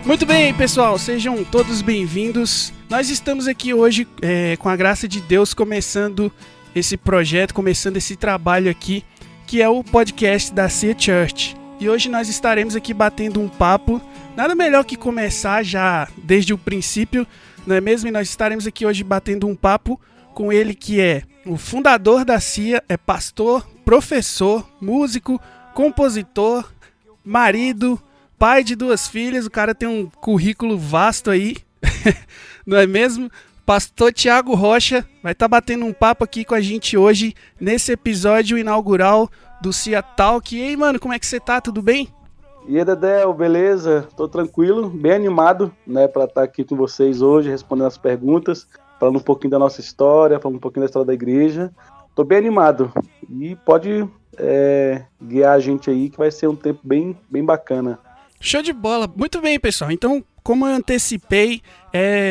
Muito bem, pessoal, sejam todos bem-vindos. Nós estamos aqui hoje, com a graça de Deus, começando esse projeto, começando esse trabalho aqui, que é o podcast da Cia Church. E hoje nós estaremos aqui batendo um papo, nada melhor que começar já desde o princípio, não é mesmo? E nós estaremos aqui hoje batendo um papo com ele, que é o fundador da Cia, é pastor, professor, músico, compositor, marido, pai de 2 filhas. O cara tem um currículo vasto aí, não é mesmo? Pastor Thiago Rocha vai estar batendo um papo aqui com a gente hoje, nesse episódio inaugural do Cia Talk. E aí, mano, como é que você tá? Tudo bem? E aí, Dedé, beleza? Tô tranquilo, bem animado, né, pra estar aqui com vocês hoje, respondendo as perguntas, falando um pouquinho da nossa história, falando um pouquinho da história da igreja. Tô bem animado e pode guiar a gente aí, que vai ser um tempo bem bacana. Show de bola. Muito bem, pessoal. Então, como eu antecipei,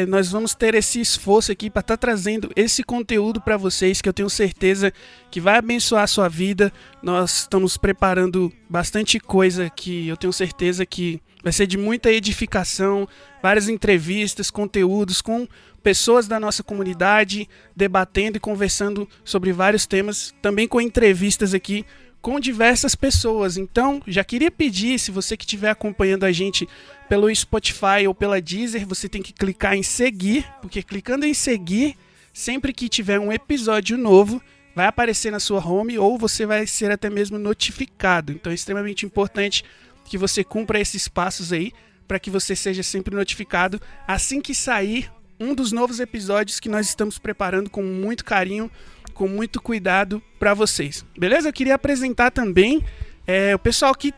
nós vamos ter esse esforço aqui para estar trazendo esse conteúdo para vocês, que eu tenho certeza que vai abençoar a sua vida. Nós estamos preparando bastante coisa que eu tenho certeza que vai ser de muita edificação, várias entrevistas, conteúdos com pessoas da nossa comunidade, debatendo e conversando sobre vários temas, também com entrevistas aqui com diversas pessoas. Então, já queria pedir, se você que estiver acompanhando a gente pelo Spotify ou pela Deezer, você tem que clicar em seguir, porque clicando em seguir, sempre que tiver um episódio novo, vai aparecer na sua home ou você vai ser até mesmo notificado. Então é extremamente importante que você cumpra esses passos aí, para que você seja sempre notificado assim que sair um dos novos episódios que nós estamos preparando com muito carinho, com muito cuidado para vocês. Beleza? Eu queria apresentar também o pessoal que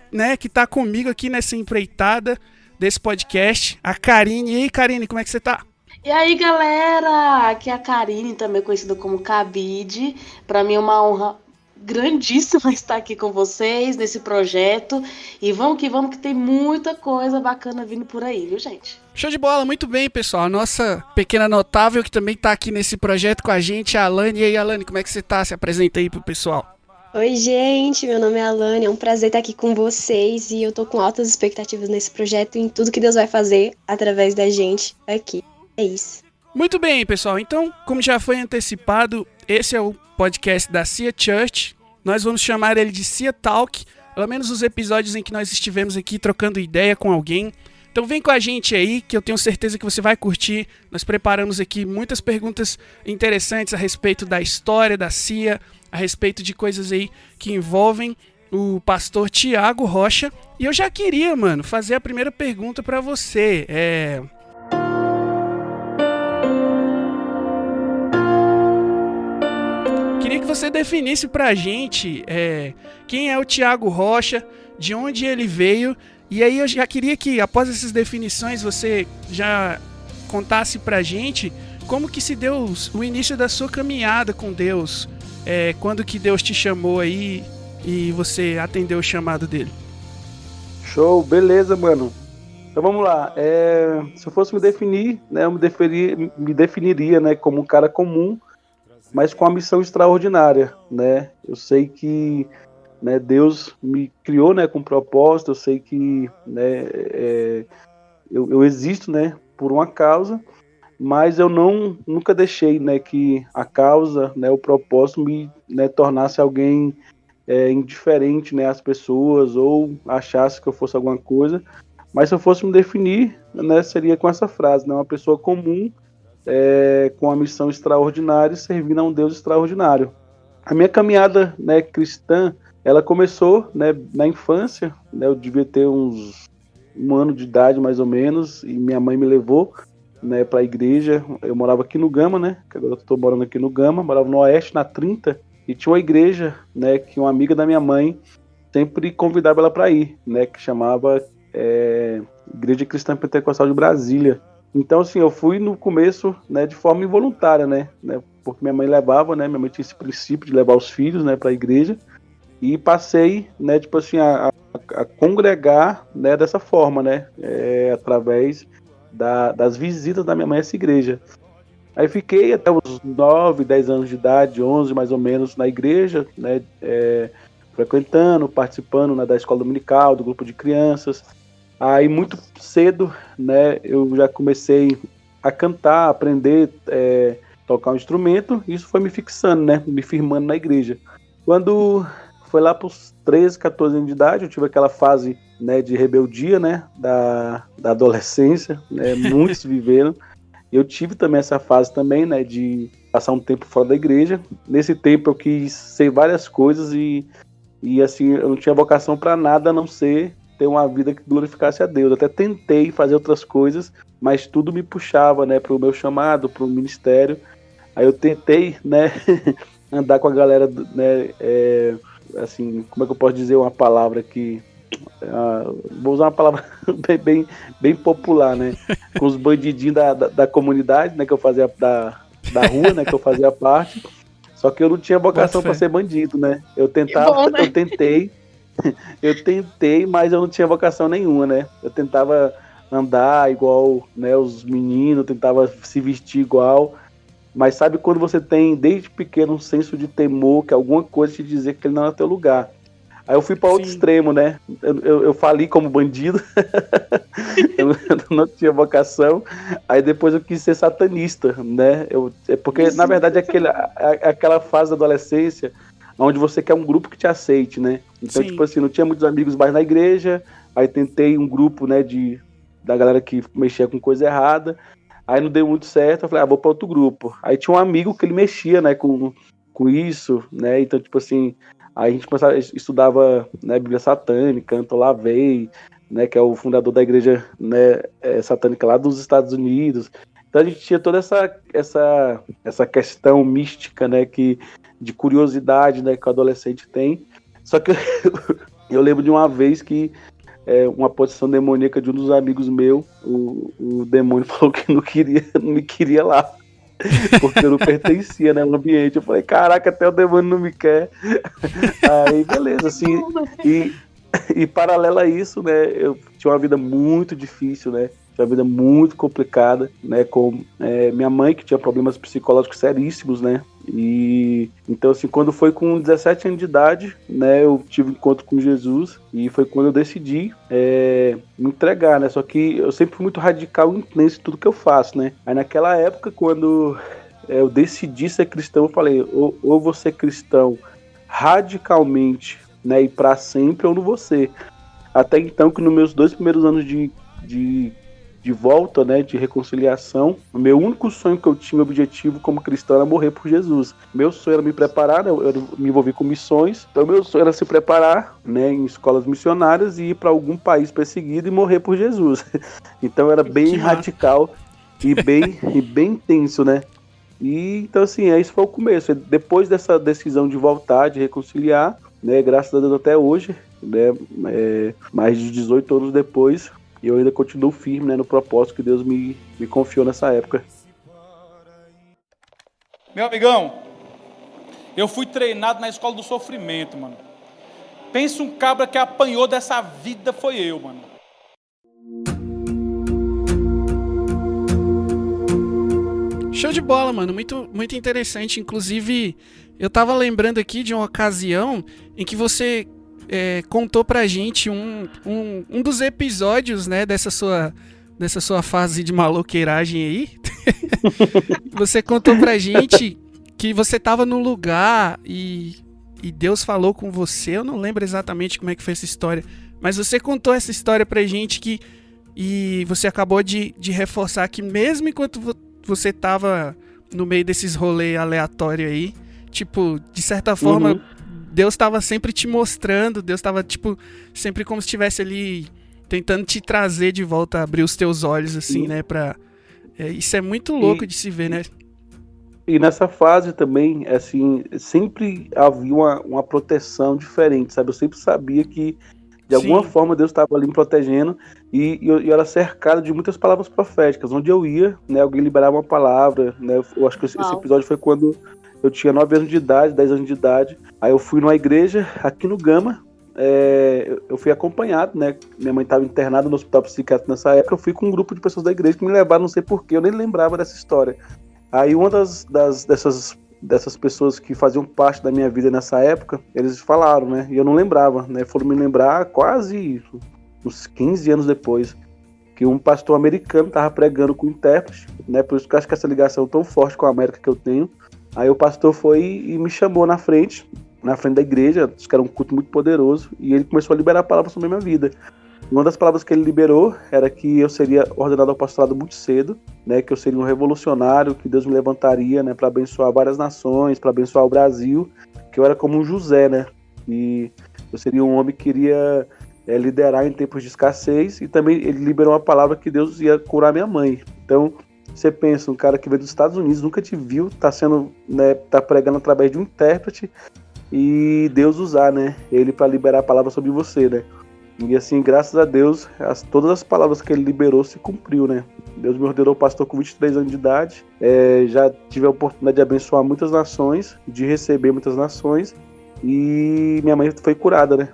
tá comigo aqui nessa empreitada desse podcast, a Karine. E aí, Karine, como é que você tá? E aí, galera, aqui é a Karine, também conhecida como Cabide. Para mim é uma honra grandíssima estar aqui com vocês nesse projeto. E vamos que tem muita coisa bacana vindo por aí, viu, gente? Show de bola, muito bem, pessoal. A nossa pequena notável que também tá aqui nesse projeto com a gente, a Alane. E aí, Alane, como é que você tá? Se apresenta aí pro pessoal. Oi, gente, meu nome é Alane, é um prazer estar aqui com vocês e eu tô com altas expectativas nesse projeto e em tudo que Deus vai fazer através da gente aqui. É isso. Muito bem, pessoal. Então, como já foi antecipado, esse é o podcast da Cia Church. Nós vamos chamar ele de Cia Talk, pelo menos os episódios em que nós estivemos aqui trocando ideia com alguém. Então vem com a gente aí, que eu tenho certeza que você vai curtir. Nós preparamos aqui muitas perguntas interessantes a respeito da história da Cia, a respeito de coisas aí que envolvem o pastor Thiago Rocha. E eu já queria, mano, fazer a primeira pergunta para você. Queria que você definisse pra gente quem é o Thiago Rocha, de onde ele veio. E aí eu já queria que, após essas definições, você já contasse pra gente como que se deu o início da sua caminhada com Deus, quando que Deus te chamou aí e você atendeu o chamado dele. Show, beleza, mano. Então vamos lá. Se eu fosse me definir, né, eu me definiria, né, como um cara comum, mas com uma missão extraordinária, né? Eu sei que, né, Deus me criou, né, com propósito. Eu sei que, né, eu existo, né, por uma causa, mas eu nunca deixei, né, que a causa, né, o propósito me, né, tornasse alguém indiferente, né, às pessoas ou achasse que eu fosse alguma coisa. Mas se eu fosse me definir, né, seria com essa frase, né, uma pessoa comum, com uma missão extraordinária e servindo a um Deus extraordinário. A minha caminhada, né, cristã, ela começou, né, na infância, né, eu devia ter uns 1 ano de idade mais ou menos, e minha mãe me levou, né, para a igreja. Eu morava aqui no Gama, né, que agora eu estou morando aqui no Gama, morava no Oeste, na 30, e tinha uma igreja, né, que uma amiga da minha mãe sempre convidava ela para ir, né, que chamava Igreja Cristã Pentecostal de Brasília. Então, assim, eu fui no começo, né, de forma involuntária, né, porque minha mãe levava, né, minha mãe tinha esse princípio de levar os filhos, né, para a igreja, e passei, né, tipo assim, a congregar, né, dessa forma, né, através das visitas da minha mãe a essa igreja. Aí fiquei até os 9, 10 anos de idade, 11 mais ou menos, na igreja, né, frequentando, participando, né, da escola dominical, do grupo de crianças. Aí muito cedo, né, eu já comecei a cantar, aprender, tocar um instrumento, e isso foi me fixando, né, me firmando na igreja. Quando foi lá para os 13, 14 anos de idade, eu tive aquela fase, né, de rebeldia, né, da adolescência, né, muitos viveram. Eu tive também essa fase também, né, de passar um tempo fora da igreja. Nesse tempo eu quis ser várias coisas e assim, eu não tinha vocação para nada a não ser ter uma vida que glorificasse a Deus. Eu até tentei fazer outras coisas, mas tudo me puxava, né, para o meu chamado, para o ministério. Aí eu tentei, né, andar com a galera, né, assim, como é que eu posso dizer uma palavra que... vou usar uma palavra bem popular, né? Com os bandidinhos da comunidade, né? Que eu fazia da rua, né? Que eu fazia parte. Só que eu não tinha vocação para ser bandido, né? Eu tentei, mas eu não tinha vocação nenhuma, né? Eu tentava andar igual, né, os meninos, tentava se vestir igual. Mas sabe quando você tem, desde pequeno, um senso de temor, que alguma coisa te dizer que ele não é teu lugar? Aí eu fui para outro extremo, né? Eu falei como bandido, eu não tinha vocação. Aí depois eu quis ser satanista, né? Porque, na verdade, é aquela fase da adolescência onde você quer um grupo que te aceite, né? Então, tipo assim, não tinha muitos amigos mais na igreja. Aí tentei um grupo, né, da galera que mexia com coisa errada. Aí não deu muito certo. Eu falei, vou para outro grupo. Aí tinha um amigo que ele mexia, né, com isso, né? Então, tipo assim... Aí a gente estudava, né, Bíblia Satânica, Anton LaVey, né, que é o fundador da igreja, né, satânica lá dos Estados Unidos. Então a gente tinha toda essa questão mística, né, de curiosidade, né, que o adolescente tem. Só que eu lembro de uma vez que uma possessão demoníaca de um dos amigos meus, o demônio falou que não me queria lá. Porque eu não pertencia, né, ao ambiente. Eu falei, caraca, até o demônio não me quer. Aí, beleza, assim. E paralelo a isso, né, eu tinha uma vida muito difícil, né? Tinha uma vida muito complicada, né? Com minha mãe, que tinha problemas psicológicos seríssimos, né? E então, assim, quando foi com 17 anos de idade, né, eu tive um encontro com Jesus e foi quando eu decidi me entregar, né? Só que eu sempre fui muito radical e intenso em tudo que eu faço, né? Aí naquela época, quando eu decidi ser cristão, eu falei, ou vou ser cristão radicalmente, né, e para sempre, ou não vou ser. Até então, que nos meus 2 primeiros anos de volta, né, de reconciliação, o meu único sonho que eu tinha, objetivo como cristão, era morrer por Jesus. Meu sonho era me preparar, né, eu me envolvi com missões, então meu sonho era se preparar, né, em escolas missionárias e ir para algum país perseguido e morrer por Jesus. Então era bem radical e bem intenso, né. E então assim, isso foi o começo. Depois dessa decisão de voltar, de reconciliar, né, graças a Deus até hoje, né, mais de 18 anos depois, e eu ainda continuo firme, né, no propósito que Deus me confiou nessa época. Meu amigão, eu fui treinado na escola do sofrimento, mano. Pensa um cabra que apanhou dessa vida, foi eu, mano. Show de bola, mano. Muito, muito interessante. Inclusive, eu tava lembrando aqui de uma ocasião em que você contou pra gente um dos episódios, né, dessa sua fase de maloqueiragem aí. Você contou pra gente que você tava num lugar e Deus falou com você. Eu não lembro exatamente como é que foi essa história, mas você contou essa história pra gente e você acabou de reforçar que mesmo enquanto você tava no meio desses rolês aleatórios aí, tipo, de certa forma, Deus estava sempre te mostrando, Deus estava, tipo, sempre como se estivesse ali tentando te trazer de volta, abrir os teus olhos, assim, né, isso é muito louco de se ver, né? E nessa fase também, assim, sempre havia uma proteção diferente, sabe? Eu sempre sabia que, de alguma forma, Deus estava ali me protegendo e eu era cercado de muitas palavras proféticas. Onde eu ia, né, alguém liberava uma palavra, né? Eu acho que esse episódio foi quando eu tinha 9 anos de idade, 10 anos de idade. Aí eu fui numa igreja aqui no Gama. Eu fui acompanhado, né? Minha mãe estava internada no hospital psiquiátrico nessa época. Eu fui com um grupo de pessoas da igreja que me levaram, não sei porquê, eu nem lembrava dessa história. Aí uma dessas pessoas que faziam parte da minha vida nessa época, eles falaram, né? E eu não lembrava, né? Foram me lembrar quase uns 15 anos depois, que um pastor americano estava pregando com intérprete, né? Por isso que eu acho que essa ligação tão forte com a América que eu tenho. Aí o pastor foi e me chamou na frente da igreja, acho que era um culto muito poderoso, e ele começou a liberar palavras sobre a minha vida. Uma das palavras que ele liberou era que eu seria ordenado ao pastorado muito cedo, né? Que eu seria um revolucionário, que Deus me levantaria, né? Para abençoar várias nações, para abençoar o Brasil, que eu era como um José, né? E eu seria um homem que iria liderar em tempos de escassez, e também ele liberou uma palavra que Deus ia curar minha mãe. Então, você pensa, um cara que veio dos Estados Unidos, nunca te viu, tá sendo, né, tá pregando através de um intérprete, e Deus usar, né, ele para liberar a palavra sobre você, né? E assim, graças a Deus, todas as palavras que ele liberou se cumpriu, né? Deus me ordenou pastor com 23 anos de idade, já tive a oportunidade de abençoar muitas nações, de receber muitas nações, e minha mãe foi curada, né,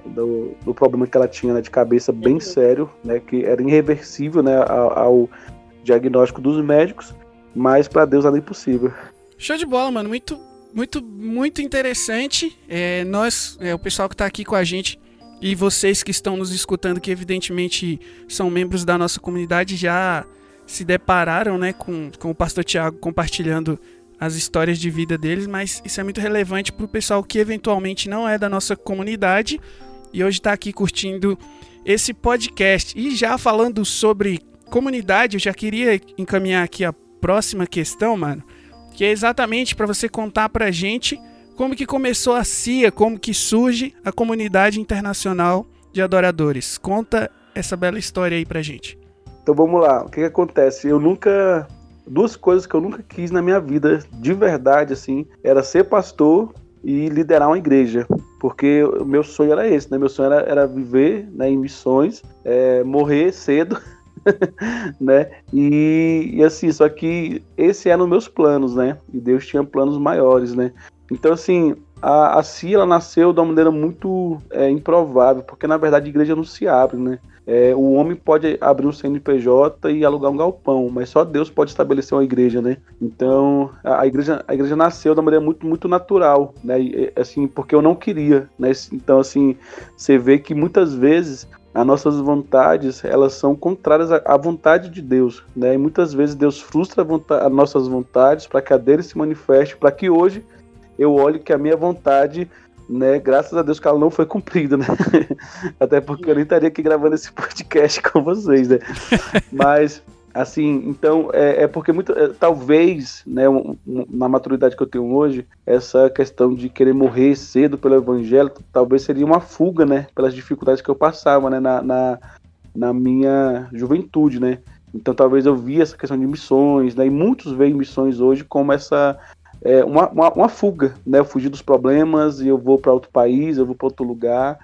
do problema que ela tinha, né, de cabeça bem sério, né, que era irreversível, né, ao diagnóstico dos médicos, mas para Deus nada é impossível. Show de bola, mano, muito interessante. O pessoal que está aqui com a gente e vocês que estão nos escutando, que evidentemente são membros da nossa comunidade, já se depararam, né, com o pastor Thiago compartilhando as histórias de vida deles, mas isso é muito relevante para o pessoal que eventualmente não é da nossa comunidade e hoje está aqui curtindo esse podcast. E já falando sobre comunidade, eu já queria encaminhar aqui a próxima questão, mano, que é exatamente para você contar pra gente como que começou a CIA, como que surge a Comunidade Internacional de Adoradores. Conta essa bela história aí pra gente. Então vamos lá, o que acontece? Duas coisas que eu nunca quis na minha vida, de verdade, assim, era ser pastor e liderar uma igreja, porque o meu sonho era esse, né? Meu sonho era viver, né, em missões, morrer cedo, né? E assim, só que esse era nos meus planos, né? E Deus tinha planos maiores, né? Então, assim, a CIA, ela nasceu de uma maneira muito improvável, porque na verdade a igreja não se abre, né? O homem pode abrir um CNPJ e alugar um galpão, mas só Deus pode estabelecer uma igreja, né? Então, a igreja nasceu de uma maneira muito, muito natural, né? E, assim, porque eu não queria, né? Então, assim, você vê que muitas vezes as nossas vontades, elas são contrárias à vontade de Deus, né? E muitas vezes Deus frustra as nossas vontades para que a dele se manifeste, para que hoje eu olhe que a minha vontade, né, graças a Deus que ela não foi cumprida, né? Até porque eu nem estaria aqui gravando esse podcast com vocês, né? Mas, assim, então, porque talvez, né, na maturidade que eu tenho hoje, essa questão de querer morrer cedo pelo evangelho, talvez seria uma fuga, né, pelas dificuldades que eu passava, né, na minha juventude, né? Então, talvez eu via essa questão de missões, né, e muitos veem missões hoje como essa uma fuga, né? Eu fugi dos problemas e eu vou para outro país, eu vou para outro lugar.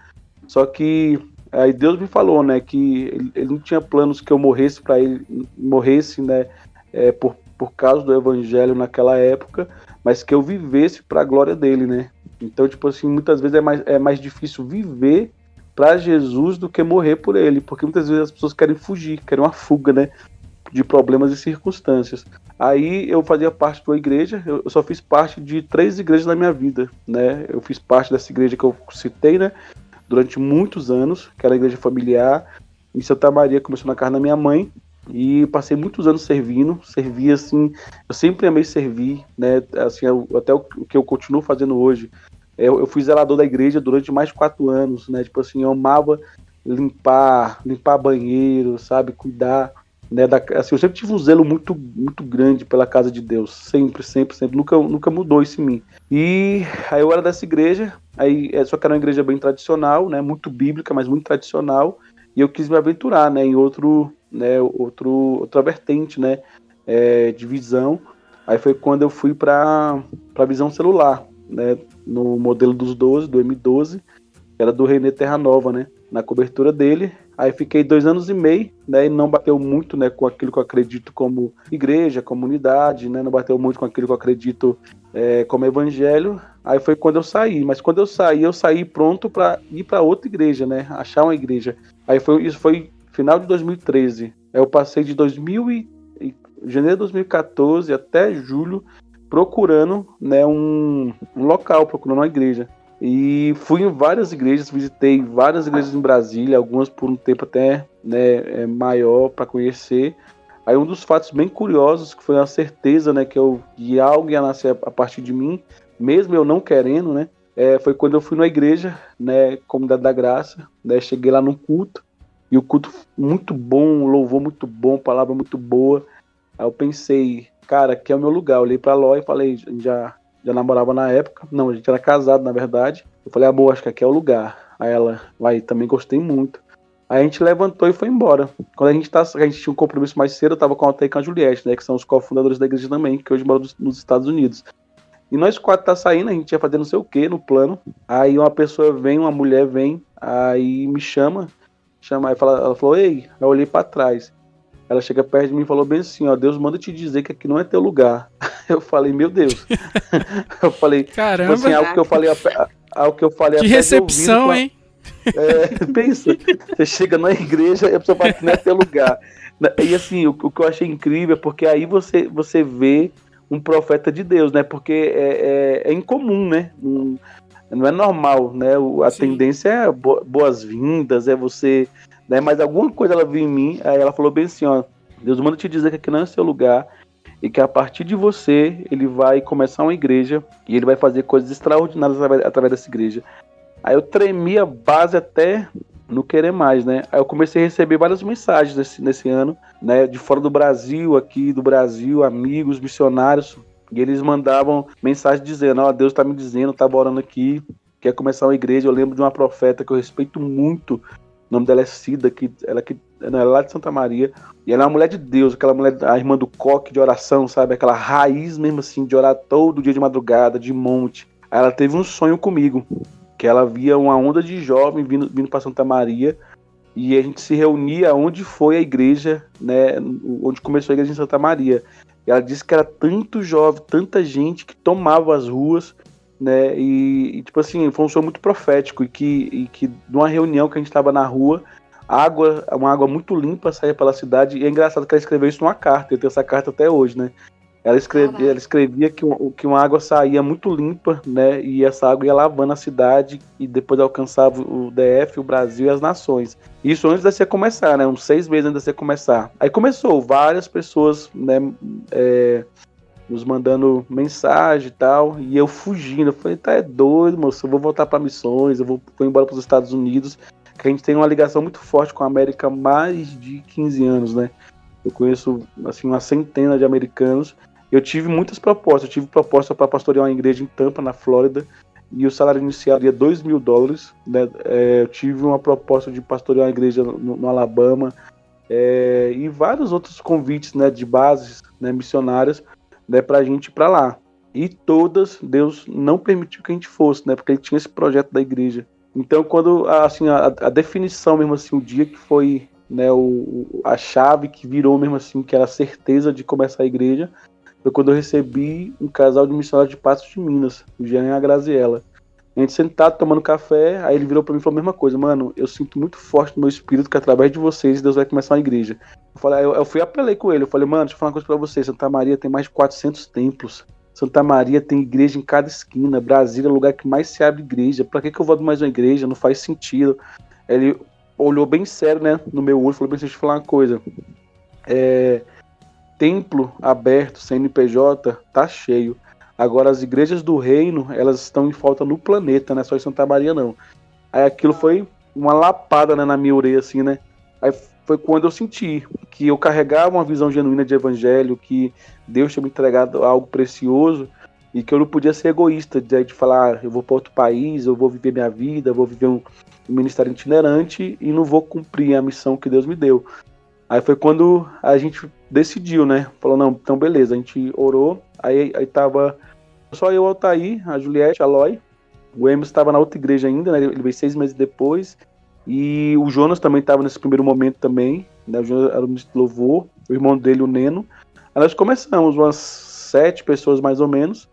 Só que aí Deus me falou, né, que ele não tinha planos que eu morresse para ele, né, por causa do evangelho naquela época, mas que eu vivesse para a glória dele, né? Então, tipo assim, muitas vezes é mais difícil viver para Jesus do que morrer por ele, porque muitas vezes as pessoas querem fugir, querem uma fuga, né, de problemas e circunstâncias. Aí eu fazia parte de uma igreja, eu só fiz parte de 3 igrejas na minha vida, né? Eu fiz parte dessa igreja que eu citei, né, durante muitos anos, que era a igreja familiar, em Santa Maria, começou na casa da minha mãe, e passei muitos anos servi assim, eu sempre amei servir, né, assim, até o que eu continuo fazendo hoje. Eu fui zelador da igreja durante mais de 4 anos, né, tipo assim, eu amava limpar banheiro, sabe, cuidar, né, assim, eu sempre tive um zelo muito, muito grande pela casa de Deus, sempre, nunca mudou isso em mim. E aí eu era dessa igreja, só que era uma igreja bem tradicional, né, muito bíblica, mas muito tradicional, e eu quis me aventurar, né, em outra vertente, né, de visão. Aí foi quando eu fui para visão celular, né, no modelo dos 12, do M12, que era do René Terra Nova, né, na cobertura dele. Aí fiquei 2 anos e meio, né, e não bateu muito, né, com aquilo que eu acredito como igreja, comunidade, né, não bateu muito com aquilo que eu acredito como evangelho. Aí foi quando eu saí, mas quando eu saí pronto para ir para outra igreja, né, achar uma igreja. Isso foi final de 2013. Aí eu passei de janeiro de 2014 até julho procurando, né, um local, procurando uma igreja. E fui em várias igrejas, visitei várias igrejas em Brasília, algumas por um tempo até, né, maior para conhecer. Aí um dos fatos bem curiosos, que foi a certeza, né, que algo ia nascer a partir de mim, mesmo eu não querendo, né, foi quando eu fui na igreja, né, Comunidade da Graça, né, cheguei lá num culto, e o culto muito bom, louvor muito bom, palavra muito boa. Aí eu pensei, cara, aqui é o meu lugar. Eu olhei pra Ló e falei, já namorava na época, não, a gente era casado, na verdade. Eu falei, amor, acho que aqui é o lugar. Aí ela, vai, também gostei muito. Aí a gente levantou e foi embora. Quando a gente tinha um compromisso mais cedo, eu tava com a Altair e com a Juliette, né, que são os cofundadores da igreja também, que hoje moram nos Estados Unidos. E nós 4 tá saindo, a gente ia fazer não sei o que no plano. Aí uma mulher vem, aí me chama, aí ela falou, ei, eu olhei pra trás. Ela chega perto de mim e falou bem assim, ó, Deus manda te dizer que aqui não é teu lugar. Eu falei, meu Deus. Eu falei, Caramba. tipo assim, algo que eu falei Que até recepção, ouvido, hein? Pensa, você chega na igreja e a pessoa fala que não é teu lugar. E assim, o que eu achei incrível é porque aí você vê um profeta de Deus, né? Porque é incomum, né? Não é normal, né? A Sim. tendência é boas-vindas, é você, né? Mas alguma coisa ela viu em mim, aí ela falou bem assim, ó, Deus manda te dizer que aqui não é seu lugar e que a partir de você ele vai começar uma igreja e ele vai fazer coisas extraordinárias através dessa igreja. Aí eu tremi a base até não querer mais, né? Aí eu comecei a receber várias mensagens nesse ano, né? De fora do Brasil, aqui do Brasil, amigos, missionários. E eles mandavam mensagem dizendo, ó, Deus tá me dizendo, tá orando aqui, quer começar uma igreja. Eu lembro de uma profeta que eu respeito muito, o nome dela é Cida, ela é lá de Santa Maria, e ela é uma mulher de Deus, aquela mulher, a irmã do coque de oração, sabe? Aquela raiz mesmo assim, de orar todo dia de madrugada, de monte. Aí ela teve um sonho comigo, que ela via uma onda de jovens vindo para Santa Maria, e a gente se reunia onde foi a igreja, né? Onde começou a igreja em Santa Maria. E ela disse que era tanto jovem, tanta gente que tomava as ruas, né? E tipo assim, foi um sonho muito profético. E que numa reunião que a gente estava na rua, uma água muito limpa saía pela cidade. E é engraçado que ela escreveu isso numa carta. Eu tenho essa carta até hoje, né? Ela escrevia que uma água saía muito limpa, né? E essa água ia lavando a cidade e depois alcançava o DF, o Brasil e as nações. Isso antes da você começar, né? Uns 6 meses antes da você começar. Aí começou, várias pessoas, né? Nos mandando mensagem e tal. E eu fugindo. Eu falei, tá, é doido, moço. Eu vou voltar para missões, vou embora para os Estados Unidos. Que a gente tem uma ligação muito forte com a América há mais de 15 anos, né? Eu conheço, assim, uma centena de americanos. Eu tive muitas propostas. Eu tive proposta para pastorear uma igreja em Tampa, na Flórida, e o salário inicial seria $2.000. Né? Eu tive uma proposta de pastorear uma igreja no Alabama, e vários outros convites, né, de bases, né, missionárias, né, para a gente ir para lá. E todas, Deus não permitiu que a gente fosse, né, porque ele tinha esse projeto da igreja. Então, quando assim, a definição mesmo assim, o dia que foi, né, a chave que virou mesmo assim, que era a certeza de começar a igreja, foi quando eu recebi um casal de missionários de Patos de Minas, o Jean e a Graziella. A gente sentado, tomando café, aí ele virou pra mim e falou a mesma coisa, mano, eu sinto muito forte no meu espírito que através de vocês Deus vai começar uma igreja. Eu fui apelei com ele, eu falei, mano, deixa eu falar uma coisa pra você, Santa Maria tem mais de 400 templos, Santa Maria tem igreja em cada esquina, Brasília é o lugar que mais se abre igreja, pra que eu vou abrir mais uma igreja? Não faz sentido. Ele olhou bem sério, né, no meu olho, falou bem, deixa eu falar uma coisa, templo aberto, CNPJ, tá cheio. Agora as igrejas do reino, elas estão em falta no planeta, não é só em Santa Maria não. Aí aquilo foi uma lapada, né, na minha orelha, assim, né. Aí foi quando eu senti que eu carregava uma visão genuína de evangelho, que Deus tinha me entregado algo precioso e que eu não podia ser egoísta, de falar, eu vou para outro país, eu vou viver minha vida, eu vou viver um ministério itinerante e não vou cumprir a missão que Deus me deu. Aí foi quando a gente decidiu, né? Falou, não, então beleza, a gente orou, aí tava só eu, Altair, a Juliette, a Loi, o Emerson estava na outra igreja ainda, né? Ele veio 6 meses depois, e o Jonas também estava nesse primeiro momento também, né? O Jonas era o ministro de louvor, o irmão dele, o Neno. Aí nós começamos, umas 7 pessoas mais ou menos,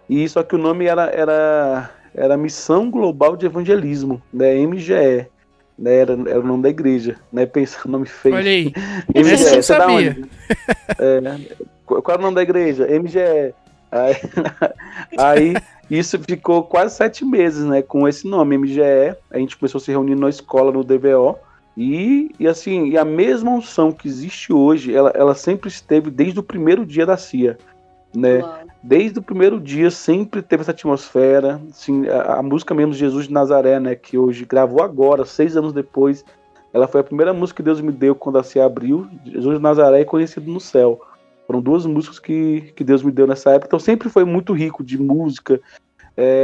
e só que o nome era Missão Global de Evangelismo, né? MGE. Né, era o nome da igreja, né? Pensa no nome feio. Olha aí, MGE, essa eu não sabia. qual era o nome da igreja? MGE. Aí, aí isso ficou quase 7 meses, né, com esse nome, MGE. A gente começou a se reunir na escola, no DVO. E a mesma unção que existe hoje, ela sempre esteve desde o primeiro dia da CIA, né? Uau. Desde o primeiro dia sempre teve essa atmosfera, assim, a música mesmo Jesus de Nazaré, né, que hoje gravou agora, 6 anos depois, ela foi a primeira música que Deus me deu quando a CIA abriu. Jesus de Nazaré é conhecido no céu. Foram 2 músicas que Deus me deu nessa época, então sempre foi muito rico de música.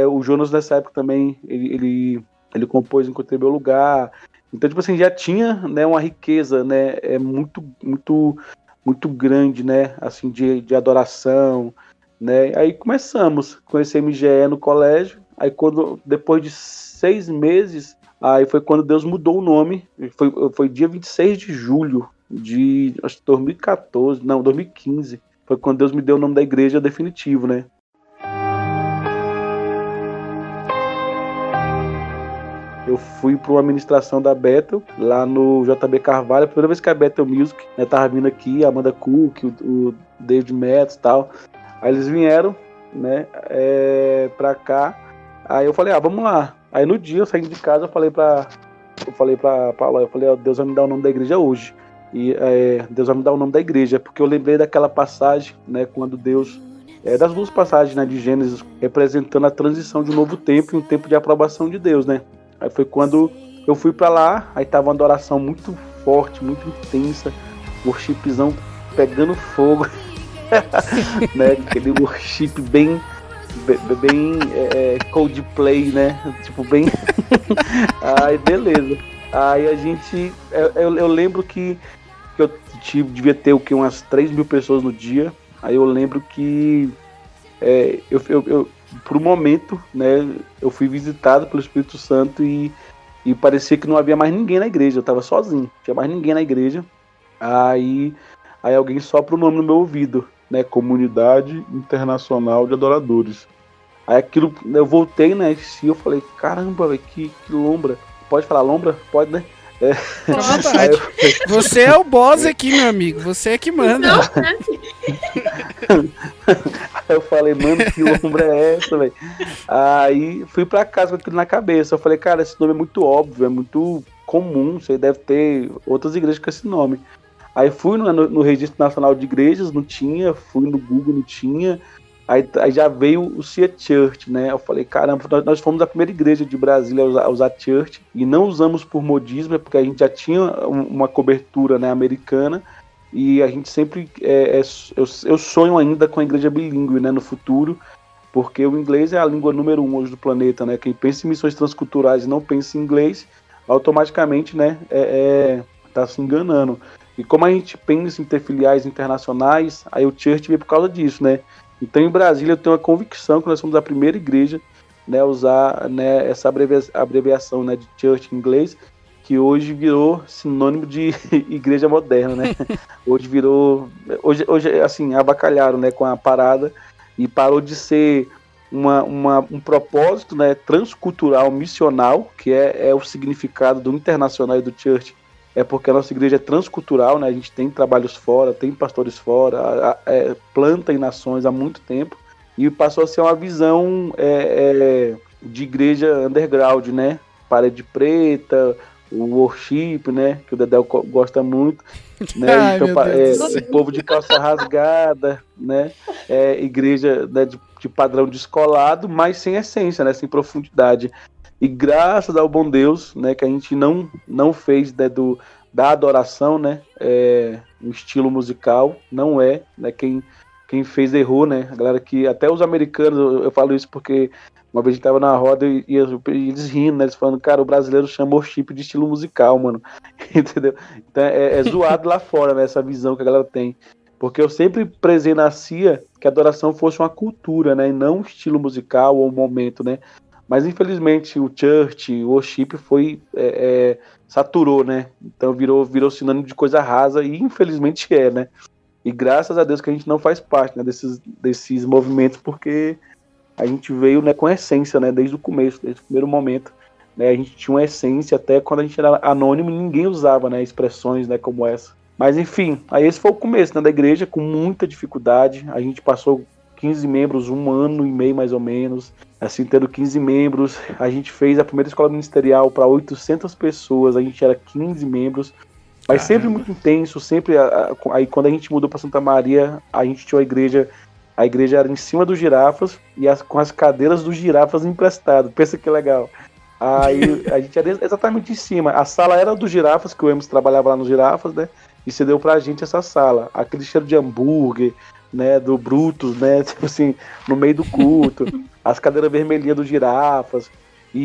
O Jonas nessa época também, ele compôs Enquanto Meu Lugar. Então, tipo assim, já tinha, né, uma riqueza, né, muito, muito, muito grande, né, assim, de adoração, né. Aí começamos com esse MGE no colégio. Aí depois de 6 meses, aí foi quando Deus mudou o nome. Foi dia 26 de julho de, acho que 2014, não, 2015. Foi quando Deus me deu o nome da igreja definitivo, né. Eu fui para uma administração da Bethel, lá no JB Carvalho. A primeira vez que a Bethel Music, né, tava vindo aqui, a Amanda Cook, o David Metz e tal. Aí eles vieram, né, pra cá. Aí eu falei, vamos lá. Aí no dia eu saí de casa, eu falei pra Paula, eu falei, Deus vai me dar o nome da igreja hoje. E Deus vai me dar o nome da igreja, porque eu lembrei daquela passagem, né, quando Deus... das 2 passagens, né, de Gênesis, representando a transição de um novo tempo e um tempo de aprovação de Deus, né. Aí foi quando eu fui pra lá, aí tava uma adoração muito forte, muito intensa, worshipzão pegando fogo, né, aquele worship bem Coldplay, né, tipo bem, aí beleza, aí a gente, eu lembro que eu devia ter o que, umas 3 mil pessoas no dia. Aí eu lembro que eu por um momento, né, eu fui visitado pelo Espírito Santo e parecia que não havia mais ninguém na igreja. Eu estava sozinho, não tinha mais ninguém na igreja. Aí alguém sopra o nome no meu ouvido, né, Comunidade Internacional de Adoradores. Aí aquilo, eu voltei, né, e eu falei, caramba, véio, que lombra. Pode falar lombra? Pode, né? Você é o boss aqui, meu amigo. Você é que manda. Aí eu falei, mano, que lombra é essa, velho? Aí fui pra casa com aquilo na cabeça. Eu falei, cara, esse nome é muito óbvio, é muito comum. Você deve ter outras igrejas com esse nome. Aí fui no Registro Nacional de Igrejas, não tinha. Fui no Google, não tinha. Aí já veio o Cia Church, né? Eu falei, caramba, nós fomos a primeira igreja de Brasília a usar Church, e não usamos por modismo, porque a gente já tinha uma cobertura, né, americana, e a gente sempre, eu sonho ainda com a igreja bilíngue, né, no futuro, porque o inglês é a língua número 1 hoje do planeta, né? Quem pensa em missões transculturais e não pensa em inglês, automaticamente, né, tá se enganando. E como a gente pensa em ter filiais internacionais, aí o Church veio por causa disso, né? Então, em Brasília, eu tenho a convicção que nós somos a primeira igreja, né, a usar, né, essa abreviação, né, de church em inglês, que hoje virou sinônimo de igreja moderna, né? Hoje assim, abacalharam, né, com a parada, e parou de ser um propósito, né, transcultural, missional, que é o significado do internacional e do church. É porque a nossa igreja é transcultural, né? A gente tem trabalhos fora, tem pastores fora, planta em nações há muito tempo, e passou a ser uma visão de igreja underground, né? Parede preta, o worship, né? Que o Dedéu gosta muito, né? Ai, então, meu o povo de calça rasgada, né? Igreja, né, de padrão descolado, mas sem essência, né? Sem profundidade. E graças ao bom Deus, né, que a gente não fez, né, da adoração, né, um estilo musical, não é, né, quem fez errou, né, a galera que, até os americanos, eu falo isso porque uma vez a gente tava na roda e eles rindo, né, eles falando, cara, o brasileiro chamou chip de estilo musical, mano, entendeu? Então é zoado lá fora, né, essa visão que a galera tem, porque eu sempre prezei na CIA que a adoração fosse uma cultura, né, e não um estilo musical ou um momento, né. Mas infelizmente o church, o worship saturou, né? Então virou sinônimo de coisa rasa, e infelizmente né? E graças a Deus que a gente não faz parte, né, desses movimentos, porque a gente veio, né, com essência, né, desde o começo, desde o primeiro momento, né? A gente tinha uma essência, até quando a gente era anônimo, ninguém usava, né, expressões, né, como essa. Mas enfim, aí esse foi o começo, né, da igreja, com muita dificuldade. A gente passou 15 membros, 1 ano e meio mais ou menos, assim, tendo 15 membros. A gente fez a primeira escola ministerial para 800 pessoas, a gente era 15 membros, mas sempre muito intenso, sempre. Aí quando a gente mudou para Santa Maria, a gente tinha a igreja era em cima dos girafas e com as cadeiras dos girafas emprestadas, pensa que legal. Aí a gente era exatamente em cima, a sala era dos girafas, que o Emerson trabalhava lá nos girafas, né, e cedeu pra gente essa sala, aquele cheiro de hambúrguer, né, do Brutus, né, tipo assim, no meio do culto, as cadeiras vermelhinhas dos girafas,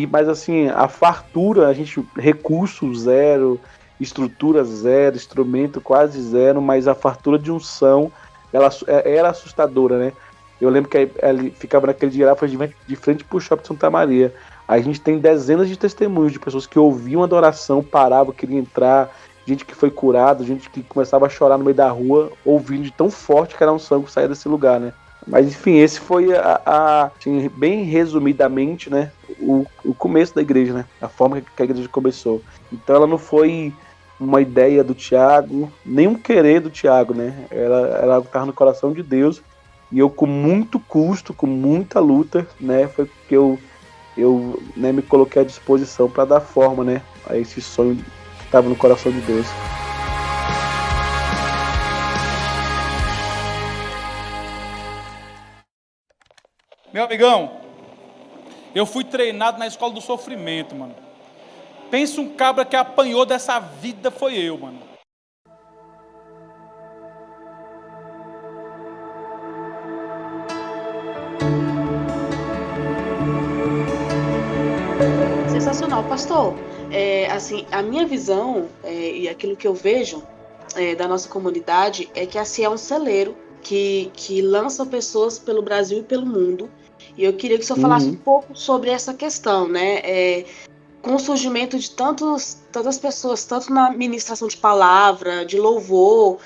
mas assim, a fartura, a gente, recurso zero, estrutura zero, instrumento quase zero, mas a fartura de unção, ela era assustadora, né, eu lembro que ele ficava naquele girafas de frente pro Shopping Santa Maria, a gente tem dezenas de testemunhos de pessoas que ouviam a adoração, paravam, queriam entrar, gente que foi curada, gente que começava a chorar no meio da rua, ouvindo de tão forte que era um sangue que saía desse lugar, né? Mas enfim, esse foi assim, bem resumidamente, né, o começo da igreja, né? A forma que a igreja começou. Então ela não foi uma ideia do Tiago, nem um querer do Tiago, né? Ela estava no coração de Deus, e eu com muito custo, com muita luta, né, foi porque eu né, me coloquei à disposição para dar forma, né, a esse sonho que estava no coração de Deus. Meu amigão, eu fui treinado na escola do sofrimento, mano. Pensa um cabra que apanhou dessa vida, foi eu, mano. Sensacional, pastor. Assim, a minha visão e aquilo que eu vejo da nossa comunidade é que assim é um celeiro que lança pessoas pelo Brasil e pelo mundo. E eu queria que o senhor falasse um pouco sobre essa questão, né? Com o surgimento de tantas pessoas, tanto na ministração de palavra, de louvor,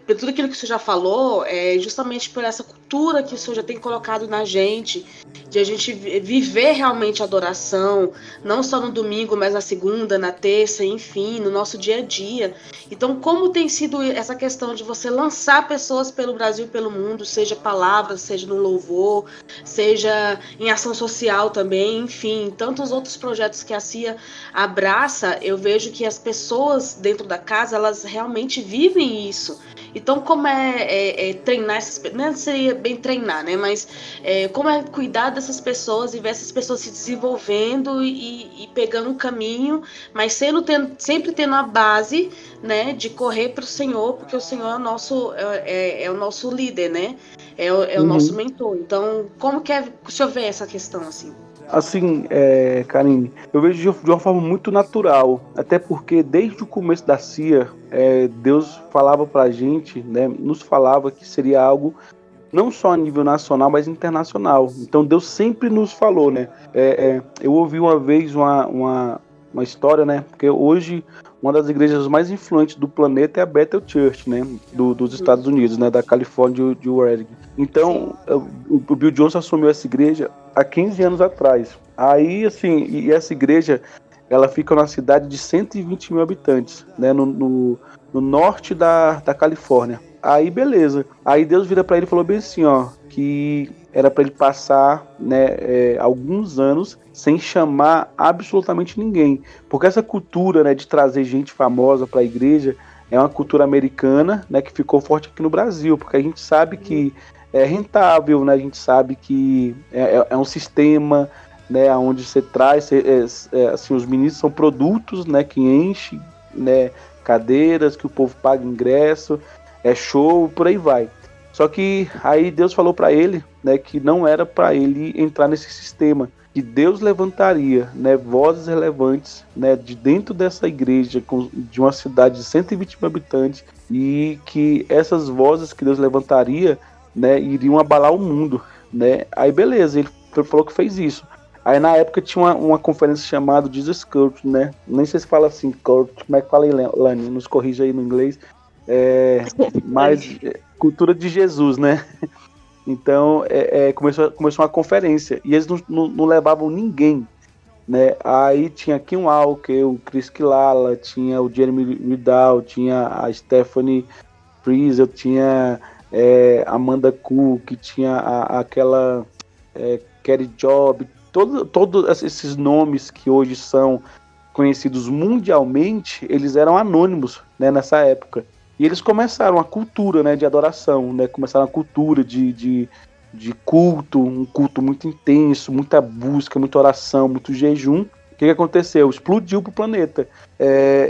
por tudo aquilo que o senhor já falou, justamente por essa cultura que o senhor já tem colocado na gente, de a gente viver realmente a adoração, não só no domingo, mas na segunda, na terça, enfim, no nosso dia a dia. Então, como tem sido essa questão de você lançar pessoas pelo Brasil e pelo mundo, seja palavras, seja no louvor, seja em ação social também, enfim, tantos outros projetos que a CIA abraça, eu vejo que as pessoas dentro da casa, elas realmente vivem isso. Então, como treinar essas pessoas, não seria bem treinar, né? Mas como é cuidar dessas pessoas e ver essas pessoas se desenvolvendo e pegando um caminho, mas sempre tendo a base, né, de correr para o Senhor, porque o Senhor é o nosso líder, né? É o nosso mentor. Então, como que o senhor vê essa questão, assim? Assim, Karine, eu vejo de uma forma muito natural, até porque desde o começo da CIA, Deus falava pra gente, né, nos falava que seria algo não só a nível nacional, mas internacional. Então Deus sempre nos falou, né? Eu ouvi uma vez uma história, né? Porque hoje uma das igrejas mais influentes do planeta é a Bethel Church, né? Dos Estados Unidos, né? Da Califórnia de Oregon. Então, o Bill Johnson assumiu essa igreja há 15 anos atrás. Aí, assim, e essa igreja, ela fica numa cidade de 120 mil habitantes, né? No norte da Califórnia. Aí, beleza. Aí Deus vira para ele e falou bem assim, ó, que era para ele passar, né, alguns anos sem chamar absolutamente ninguém. Porque essa cultura, né, de trazer gente famosa para a igreja é uma cultura americana, né, que ficou forte aqui no Brasil, porque a gente sabe que é rentável, né, a gente sabe que é um sistema, né, onde você traz, assim, os ministros são produtos, né, que enche, né, cadeiras, que o povo paga ingresso, show, por aí vai. Só que aí Deus falou para ele, né, que não era para ele entrar nesse sistema, que Deus levantaria, né, vozes relevantes, né, de dentro dessa igreja, de uma cidade de 120 mil habitantes, e que essas vozes que Deus levantaria, né, iriam abalar o mundo, né. Aí beleza, ele falou que fez isso. Aí na época tinha uma conferência chamada Jesus Cult, né, nem sei se fala assim, Cult, como é que fala aí, Lani, nos corrija aí no inglês, mas cultura de Jesus, né? Então começou uma conferência e eles não levavam ninguém, né? Aí tinha Kim Walker, o Chris Quilala, tinha o Jeremy Riddle, tinha a Stephanie Friesel, tinha Amanda Cook, tinha aquela Kerry Job, todos esses nomes que hoje são conhecidos mundialmente, eles eram anônimos, né, nessa época. E eles começaram a cultura, né, de adoração, né, começaram a cultura de culto, um culto muito intenso, muita busca, muita oração, muito jejum. O que aconteceu? Explodiu pro planeta.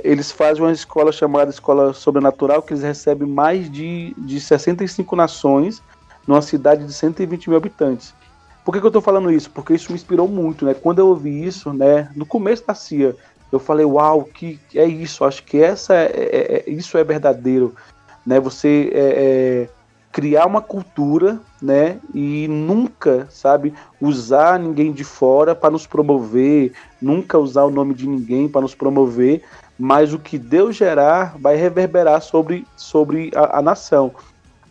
Eles fazem uma escola chamada Escola Sobrenatural, que eles recebem mais de 65 nações, numa cidade de 120 mil habitantes. Por que eu estou falando isso? Porque isso me inspirou muito, né? Quando eu ouvi isso, né, no começo da CIA, eu falei, uau, que é isso? Acho que isso é verdadeiro, né? Você criar uma cultura, né? E nunca, sabe, usar ninguém de fora para nos promover, nunca usar o nome de ninguém para nos promover, mas o que Deus gerar vai reverberar sobre a nação.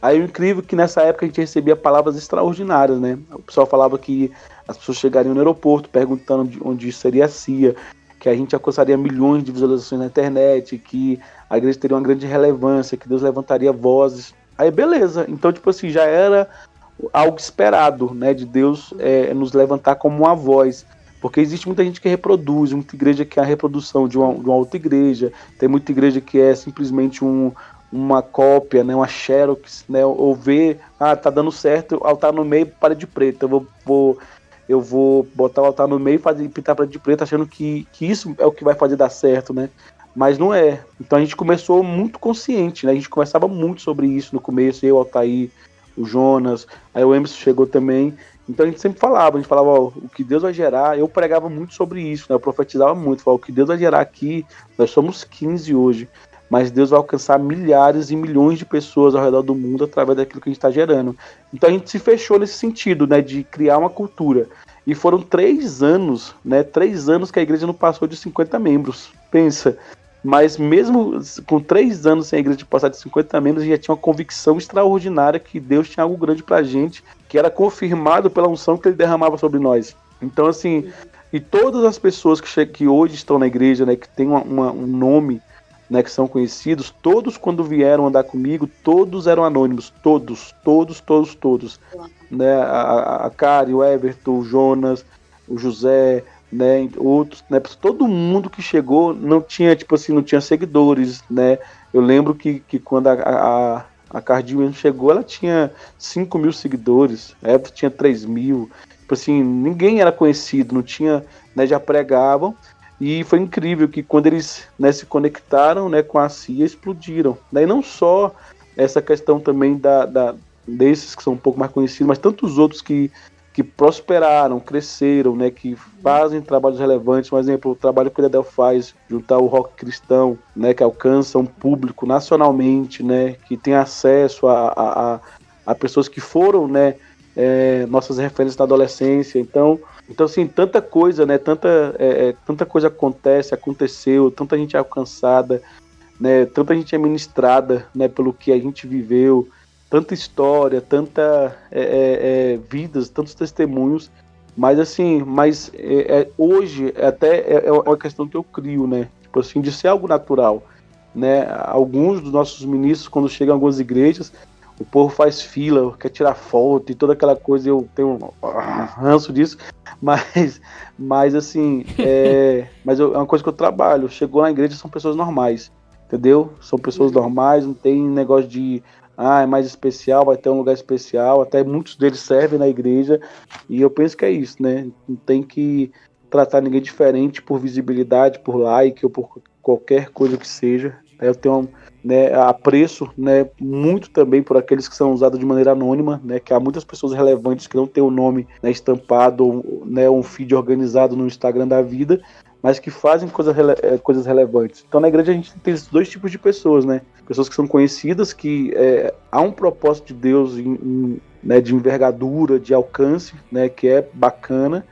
Aí o incrível é que nessa época a gente recebia palavras extraordinárias, né? O pessoal falava que as pessoas chegariam no aeroporto perguntando onde seria a CIA, que a gente alcançaria milhões de visualizações na internet, que a igreja teria uma grande relevância, que Deus levantaria vozes. Aí beleza, então tipo assim, já era algo esperado, né? De Deus nos levantar como uma voz. Porque existe muita gente que reproduz, muita igreja que é a reprodução de uma outra igreja, tem muita igreja que é simplesmente uma cópia, né, uma xerox, né, ou ver, tá dando certo, altar no meio, parede preta, eu vou botar o altar no meio e pintar parede preta, achando que isso é o que vai fazer dar certo, né, mas não é. Então a gente começou muito consciente, né, a gente conversava muito sobre isso no começo, eu, Altair, o Jonas, aí o Emerson chegou também, então a gente sempre falava, ó, o que Deus vai gerar, eu pregava muito sobre isso, né, eu profetizava muito, falava, o que Deus vai gerar aqui, nós somos 15 hoje, mas Deus vai alcançar milhares e milhões de pessoas ao redor do mundo através daquilo que a gente está gerando. Então a gente se fechou nesse sentido, né, de criar uma cultura. E foram 3 anos, né, 3 anos que a igreja não passou de 50 membros. Pensa. Mas mesmo com 3 anos sem a igreja passar de 50 membros, a gente já tinha uma convicção extraordinária que Deus tinha algo grande pra gente, que era confirmado pela unção que ele derramava sobre nós. Então, assim, e todas as pessoas que hoje estão na igreja, né, que tem um nome, né, que são conhecidos, todos quando vieram andar comigo, todos eram anônimos, todos, né, a Kari, o Everton, o Jonas, o José, né, outros, né, todo mundo que chegou não tinha, tipo assim, não tinha seguidores, né, eu lembro que quando a Cardinho chegou, ela tinha 5 mil seguidores, a Everton tinha 3 mil, tipo assim, ninguém era conhecido, não tinha, né, já pregavam. E foi incrível que quando eles, né, se conectaram, né, com a CIA, explodiram. E não só essa questão também desses que são um pouco mais conhecidos, mas tantos outros que prosperaram, cresceram, né, que fazem trabalhos relevantes. Por exemplo, o trabalho que o Edel faz, juntar o rock cristão, né, que alcança um público nacionalmente, né, que tem acesso a pessoas que foram, né, nossas referências na adolescência. Então assim, tanta coisa, né? Tanta coisa aconteceu, tanta gente é alcançada, né? Tanta gente é ministrada, né? Pelo que a gente viveu, tanta história, tanta vidas, tantos testemunhos. Mas assim, hoje até é uma questão que eu crio, né? Tipo assim, de ser algo natural, né? Alguns dos nossos ministros, quando chegam em algumas igrejas, o povo faz fila, quer tirar foto e toda aquela coisa, eu tenho um ranço disso, mas assim, mas é uma coisa que eu trabalho. Chegou na igreja, são pessoas normais, entendeu? São pessoas normais, não tem negócio de, é mais especial, vai ter um lugar especial, até muitos deles servem na igreja, e eu penso que é isso, né? Não tem que tratar ninguém diferente por visibilidade, por like ou por qualquer coisa que seja. Eu tenho apreço, né, muito também por aqueles que são usados de maneira anônima, né, que há muitas pessoas relevantes que não têm o nome, né, estampado, né, um feed organizado no Instagram da vida, mas que fazem coisas relevantes. Então na igreja a gente tem esses 2 tipos de pessoas, né, pessoas que são conhecidas, que há um propósito de Deus né, de envergadura, de alcance, né, que é bacana,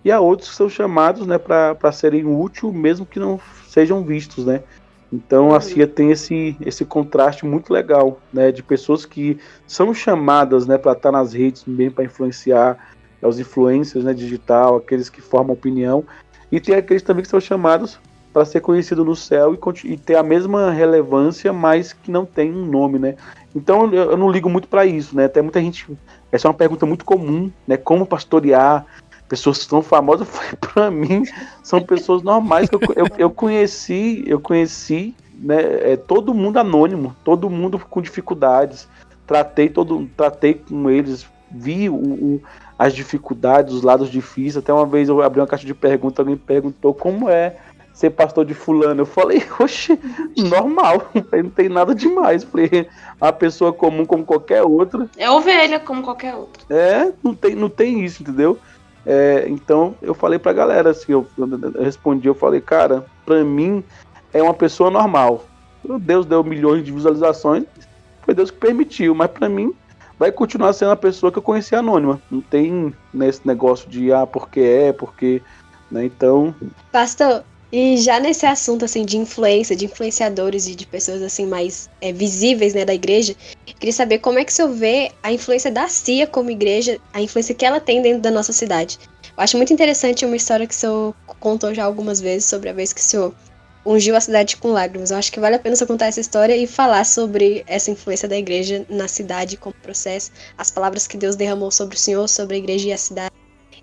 e há outros que são chamados, né, para serem úteis, mesmo que não sejam vistos, né. Então a CIA tem esse contraste muito legal, né, de pessoas que são chamadas, né, para estar nas redes, bem para influenciar, os influencers, né, digital, aqueles que formam opinião, e tem aqueles também que são chamados para ser conhecido no céu e ter a mesma relevância, mas que não tem um nome, né? Então eu não ligo muito para isso, né? Até muita gente, essa é uma pergunta muito comum, né? Como pastorear pessoas tão famosas? Para mim são pessoas normais que eu conheci, né? Todo mundo anônimo, todo mundo com dificuldades. Tratei com eles, vi as dificuldades, os lados difíceis. Até uma vez eu abri uma caixa de perguntas, alguém perguntou como é ser pastor de fulano. Eu falei, oxe, normal, não tem nada demais. Falei, uma pessoa comum como qualquer outra. É ovelha como qualquer outra. Não tem isso, entendeu? Então eu falei pra galera, assim, eu respondi, eu falei, cara, pra mim é uma pessoa normal. Deus deu milhões de visualizações, foi Deus que permitiu, mas pra mim vai continuar sendo a pessoa que eu conheci anônima. Não tem nesse negócio de porque, né? Então. Pastor, e já nesse assunto assim de influência, de influenciadores e de pessoas assim mais visíveis, né, da igreja, eu queria saber como é que o senhor vê a influência da CIA como igreja, a influência que ela tem dentro da nossa cidade. Eu acho muito interessante uma história que o senhor contou já algumas vezes sobre a vez que o senhor ungiu a cidade com lágrimas. Eu acho que vale a pena você contar essa história e falar sobre essa influência da igreja na cidade como processo, as palavras que Deus derramou sobre o senhor, sobre a igreja e a cidade,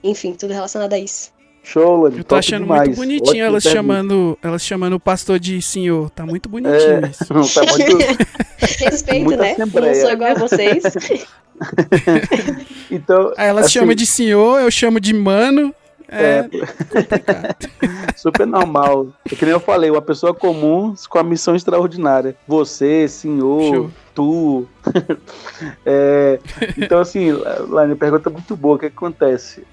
enfim, tudo relacionado a isso. Show, Lani, eu tô achando demais. Muito bonitinho elas chamando o pastor de senhor. Tá muito bonitinho isso. Tá muito... Respeito, né? Assembleia. Não sou igual a vocês. Então, aí elas chamam de senhor, eu chamo de mano. Complicado. Super normal. É que nem eu falei, uma pessoa comum com a missão extraordinária. Você, senhor, show. Tu. Então, assim, Laine, pergunta muito boa. O que acontece?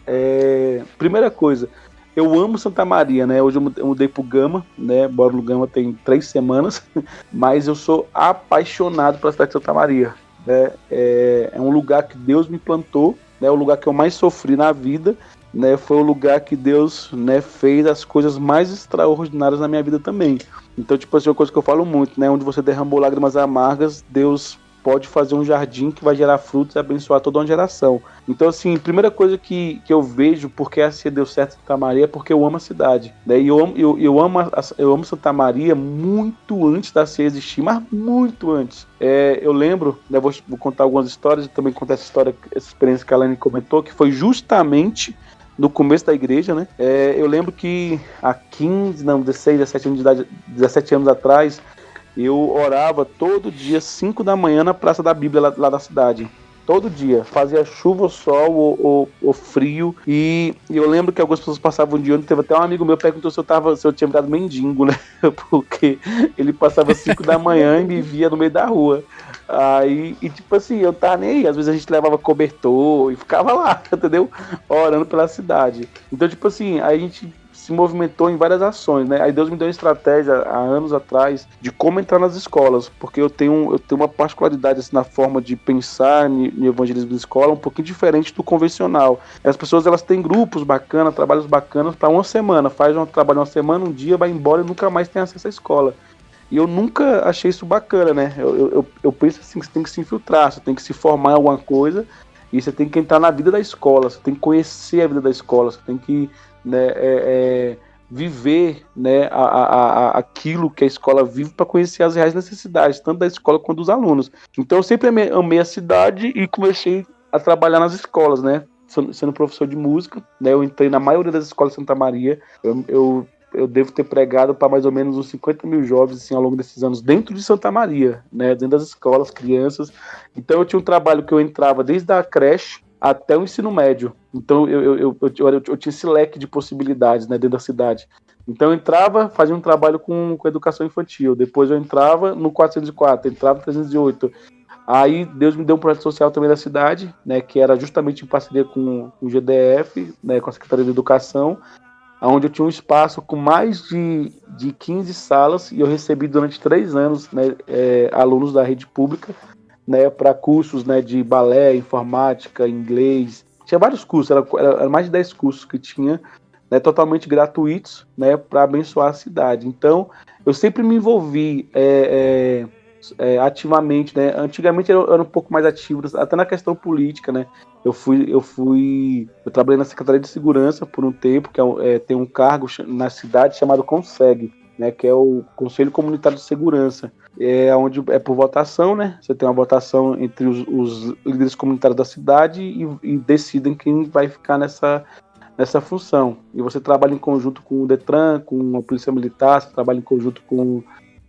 Primeira coisa, eu amo Santa Maria, né? Hoje eu mudei pro Gama, né? Moro no Gama tem 3 semanas, mas eu sou apaixonado pela cidade de Santa Maria. Né? É um lugar que Deus me plantou, né? O lugar que eu mais sofri na vida. Né, foi o lugar que Deus, né, fez as coisas mais extraordinárias na minha vida também. Então, tipo assim, uma coisa que eu falo muito, né, onde você derramou lágrimas amargas, Deus pode fazer um jardim que vai gerar frutos e abençoar toda uma geração. Então, assim, primeira coisa que eu vejo porque a CIA deu certo em Santa Maria é porque eu amo a cidade. Né, e eu amo Santa Maria muito antes da CIA existir, mas muito antes. Eu lembro, né, vou contar algumas histórias e também contar essa experiência que a Laine comentou, que foi justamente no começo da igreja, né? Eu lembro que há 16, 17 anos de idade, 17 anos atrás, eu orava todo dia, 5 da manhã, na Praça da Bíblia, lá da cidade. Todo dia. Fazia chuva ou sol ou frio. E eu lembro que algumas pessoas passavam de ônibus. Teve até um amigo meu que perguntou se eu tinha virado mendigo, né? Porque ele passava 5 da manhã e me via no meio da rua. Aí, e tipo assim, eu tava nem aí. Às vezes a gente levava cobertor e ficava lá, entendeu? Orando pela cidade. Então, tipo assim, aí a gente se movimentou em várias ações, né? Aí Deus me deu uma estratégia há anos atrás de como entrar nas escolas, porque eu tenho uma particularidade assim, na forma de pensar no evangelismo de escola um pouquinho diferente do convencional. As pessoas, elas têm grupos bacanas, trabalhos bacanas para uma semana, faz um trabalho uma semana, um dia, vai embora e nunca mais tem acesso à escola. E eu nunca achei isso bacana, né? Eu penso assim, que você tem que se infiltrar, você tem que se formar em alguma coisa e você tem que entrar na vida da escola, você tem que conhecer a vida da escola, você tem que, né, viver, né, aquilo que a escola vive para conhecer as reais necessidades, tanto da escola quanto dos alunos. Então eu sempre amei a cidade e comecei a trabalhar nas escolas, né? Sendo professor de música, né? Eu entrei na maioria das escolas de Santa Maria. Eu devo ter pregado para mais ou menos uns 50 mil jovens assim, ao longo desses anos, dentro de Santa Maria, né, dentro das escolas, crianças. Então eu tinha um trabalho que eu entrava desde a creche até o ensino médio. Então eu tinha esse leque de possibilidades, né, dentro da cidade. Então eu entrava, fazia um trabalho com educação infantil. Depois eu entrava no 404, entrava no 308. Aí Deus me deu um projeto social também da cidade, né, que era justamente em parceria com o GDF, né, com a Secretaria de Educação, onde eu tinha um espaço com mais de 15 salas e eu recebi durante 3 anos, né, alunos da rede pública, né, para cursos, né, de balé, informática, inglês. Tinha vários cursos, era mais de 10 cursos que tinha, né, totalmente gratuitos, né, para abençoar a cidade. Então, eu sempre me envolvi ativamente, né? Antigamente eu era um pouco mais ativo, até na questão política, né? Eu trabalhei na Secretaria de Segurança por um tempo, que tem um cargo na cidade chamado CONSEG, né, que é o Conselho Comunitário de Segurança. É onde é por votação, né? Você tem uma votação entre os líderes comunitários da cidade e decidem quem vai ficar nessa função. E você trabalha em conjunto com o Detran, com a Polícia Militar, você trabalha em conjunto com